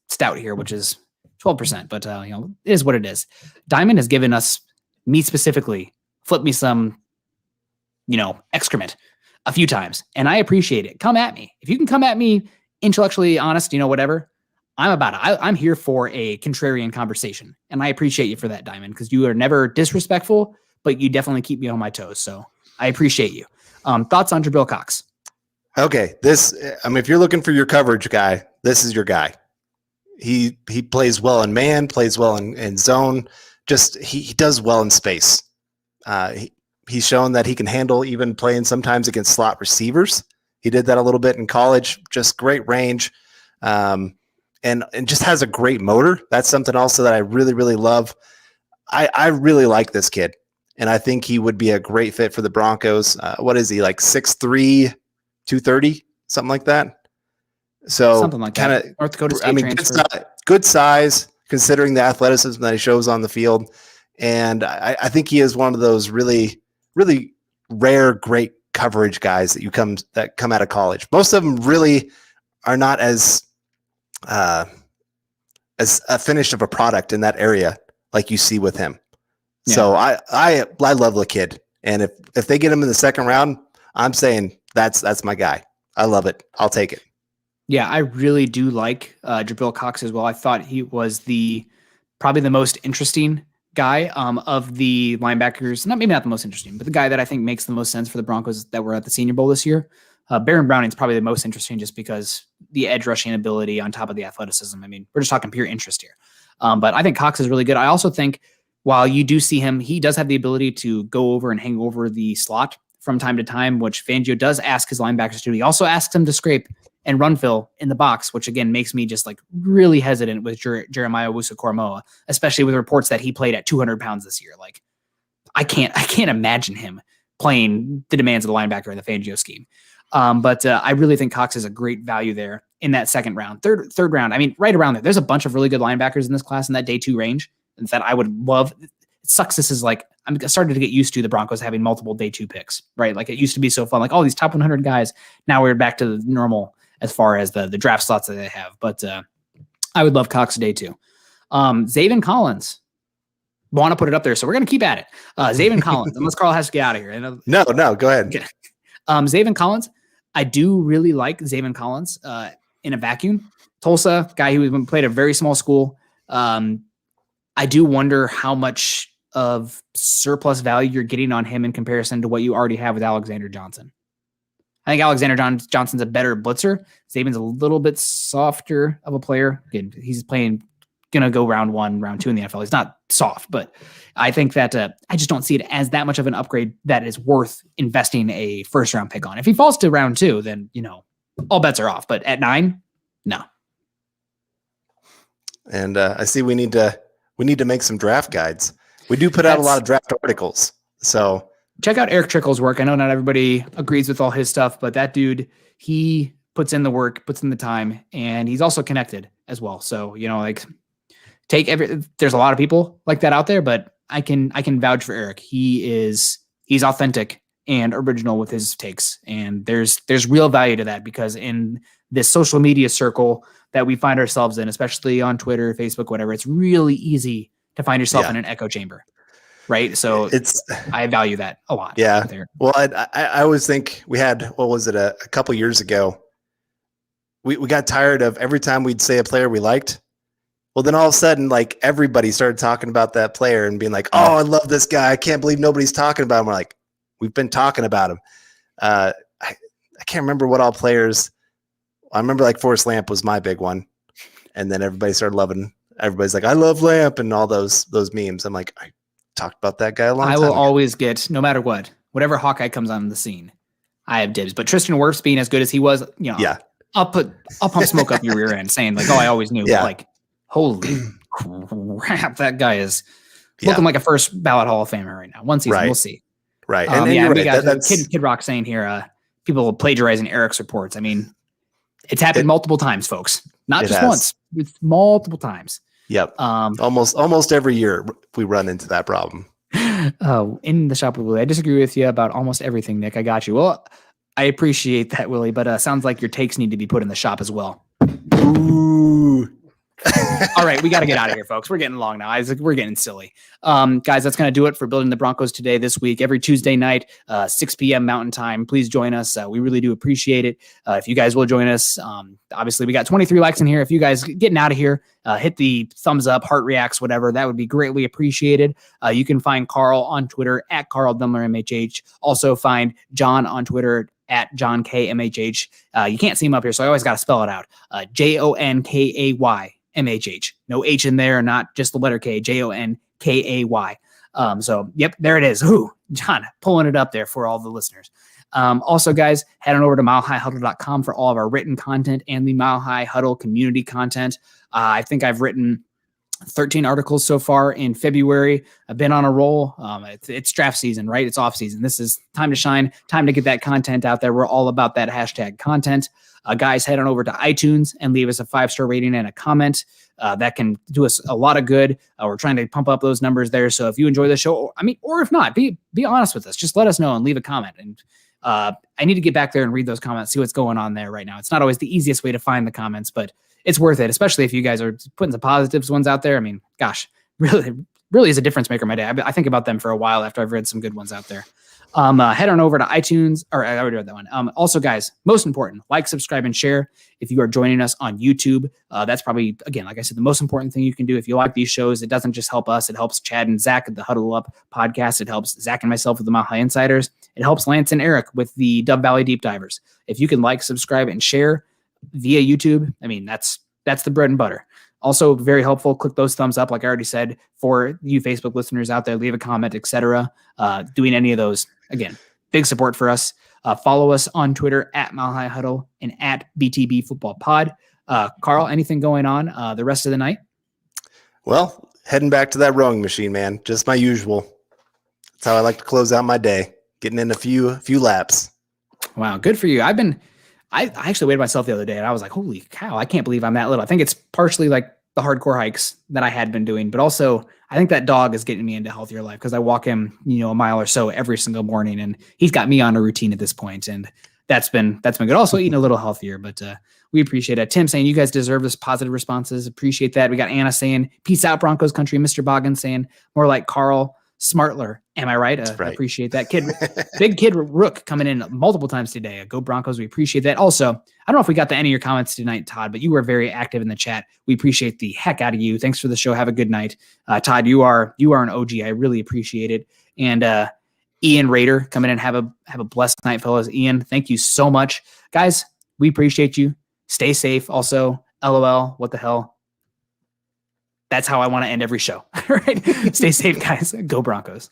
stout here, which is 12%, but it is what it is. Diamond has given me specifically, flip me some, excrement a few times, and I appreciate it. Come at me. If you can come at me intellectually honest, whatever, I'm about it. I'm here for a contrarian conversation, and I appreciate you for that, Diamond, because you are never disrespectful, but you definitely keep me on my toes. So I appreciate you. Thoughts on Jabril Cox? Okay. If you're looking for your coverage guy, this is your guy. He plays well in man, plays well in zone. Just he does well in space. He's shown that he can handle even playing sometimes against slot receivers. He did that a little bit in college. Just great range, and just has a great motor. That's something also that I really, really love. I really like this kid, and I think he would be a great fit for the Broncos. What is he, like 6'3", 230, something like that? So something like that. North Dakota State transfer. Good size considering the athleticism that he shows on the field. And I think he is one of those really, really rare, great coverage guys that come out of college. Most of them really are not as a finished of a product in that area like you see with him. Yeah. So I love the kid. And if they get him in the second round, I'm saying that's my guy. I love it. I'll take it. Yeah, I really do like Jabril Cox as well. I thought he was probably the most interesting guy of the linebackers. Maybe not the most interesting, but the guy that I think makes the most sense for the Broncos that were at the Senior Bowl this year. Baron Browning's probably the most interesting just because the edge rushing ability on top of the athleticism. I mean, we're just talking pure interest here. But I think Cox is really good. I also think while you do see him, he does have the ability to go over and hang over the slot from time to time, which Fangio does ask his linebackers to do. He also asks them to scrape and run fill in the box, which again makes me just like really hesitant with Jeremiah Owusu-Koramoah, especially with reports that he played at 200 pounds this year. Like I can't imagine him playing the demands of the linebacker in the Fangio scheme. But I really think Cox is a great value there in that second round, third round. I mean, right around there. There's a bunch of really good linebackers in this class in that day 2 range that I would love. It sucks. This is like, I'm starting to get used to the Broncos having multiple day 2 picks, right? Like it used to be so fun, like all these top 100 guys. Now we're back to the normal as far as the draft slots that they have. But I would love Cox day 2. Zaven Collins. Want to put it up there, so we're going to keep at it. Zaven Collins, unless Carl has to get out of here. No, go ahead. Okay. Zaven Collins, I do really like Zaven Collins in a vacuum. Tulsa, guy who played at a very small school. I do wonder how much of surplus value you're getting on him in comparison to what you already have with Alexander Johnson. I think Alexander Johnson's a better blitzer. Zaven's a little bit softer of a player. Again, he's going to go round 1, round 2 in the NFL. He's not soft, but I think that I just don't see it as that much of an upgrade that is worth investing a first round pick on. If he falls to round 2, then, all bets are off. But at 9, no. And I see we need to make some draft guides. We do put out a lot of draft articles. So check out Eric Trickle's work. I know not everybody agrees with all his stuff, but that dude, he puts in the work, puts in the time, and he's also connected as well. So, there's a lot of people like that out there, but I can vouch for Eric. He's authentic and original with his takes. And there's real value to that because in this social media circle that we find ourselves in, especially on Twitter, Facebook, whatever, it's really easy to find yourself in an echo chamber. Right. So I value that a lot. Yeah. Well, I always think we had, what was it? A couple years ago, we got tired of every time we'd say a player we liked. Well, then all of a sudden, like everybody started talking about that player and being like, "Oh, I love this guy. I can't believe nobody's talking about him." We're like, "We've been talking about him." I can't remember what all players. I remember like Forrest Lamp was my big one, and then everybody started loving. Everybody's like, "I love Lamp," and all those memes. I'm like, I talked about that guy a long time ago. Always get, no matter whatever Hawkeye comes on the scene, I have dibs. But Tristan Wirfs being as good as he was, I'll pump smoke up your rear end saying like, "Oh, I always knew." Yeah. Like, holy crap, that guy is looking like a first ballot Hall of Famer right now. One season, we'll see. Right. And we got Kid Rock saying here, people plagiarizing Eric's reports. I mean, it's happened multiple times, folks. Not just once. It's multiple times. Yep. Almost every year we run into that problem. In the shop with Willie. I disagree with you about almost everything, Nick. I got you. Well, I appreciate that, Willie, but sounds like your takes need to be put in the shop as well. Ooh. All right, we got to get out of here, folks. We're getting long now. We're getting silly. Guys, that's going to do it for Building the Broncos today this week. Every Tuesday night, 6 p.m. Mountain Time. Please join us. We really do appreciate it. If you guys will join us, obviously we got 23 likes in here. If you guys getting out of here, hit the thumbs up, heart reacts, whatever. That would be greatly appreciated. You can find Carl on Twitter at Carl Dumler MHH. Also find John on Twitter at John K MHH. You can't see him up here, so I always got to spell it out. JONKAY. MHH. No H in there, not just the letter K, JONKAY. So, yep, there it is. Ooh, John, pulling it up there for all the listeners. Also, guys, head on over to milehighhuddle.com for all of our written content and the Mile High Huddle community content. I think I've written 13 articles so far in February. I've been on a roll. It's draft season, right? It's off season. This is time to shine, time to get that content out there. We're all about that hashtag content. Guys, head on over to iTunes and leave us a 5-star rating and a comment. That can do us a lot of good. We're trying to pump up those numbers there. So if you enjoy the show, or if not, be honest with us. Just let us know and leave a comment. And I need to get back there and read those comments, see what's going on there right now. It's not always the easiest way to find the comments, but it's worth it, especially if you guys are putting some positives ones out there. I mean, gosh, really is a difference maker in my day. I think about them for a while after I've read some good ones out there. Head on over to iTunes, or I already read that one. Also, guys, most important, like, subscribe, and share. If you are joining us on YouTube, that's probably, again, like I said, the most important thing you can do. If you like these shows, it doesn't just help us. It helps Chad and Zach at the Huddle Up podcast. It helps Zach and myself with the Mile High Insiders. It helps Lance and Eric with the Dove Valley Deep Divers. If you can like, subscribe, and share via YouTube, I mean, that's the bread and butter. Also, very helpful. Click those thumbs up, like I already said, for you Facebook listeners out there. Leave a comment, etc. Doing any of those, again, big support for us. Follow us on Twitter at Mile High Huddle and at BTB Football Pod. Carl, anything going on the rest of the night? Well, heading back to that rowing machine, man. Just my usual. That's how I like to close out my day. Getting in a few laps. Wow, good for you. I actually weighed myself the other day and I was like, holy cow, I can't believe I'm that little. I think it's partially like the hardcore hikes that I had been doing, but also I think that dog is getting me into a healthier life because I walk him, a mile or so every single morning, and he's got me on a routine at this point, and that's been good. Also eating a little healthier, but we appreciate it. Tim saying you guys deserve this positive responses. Appreciate that. We got Anna saying peace out Broncos country. Mr. Boggins saying more like Carl Smartler. Am I right? Right. I appreciate that. Big kid Rook coming in multiple times today. Go Broncos. We appreciate that. Also, I don't know if we got to any of your comments tonight, Todd, but you were very active in the chat. We appreciate the heck out of you. Thanks for the show. Have a good night. Todd, you are an OG. I really appreciate it. And Ian Rader coming in. Have a blessed night, fellas. Ian, thank you so much. Guys, we appreciate you. Stay safe. Also, LOL, what the hell? That's how I want to end every show. All right. Stay safe, guys. Go Broncos.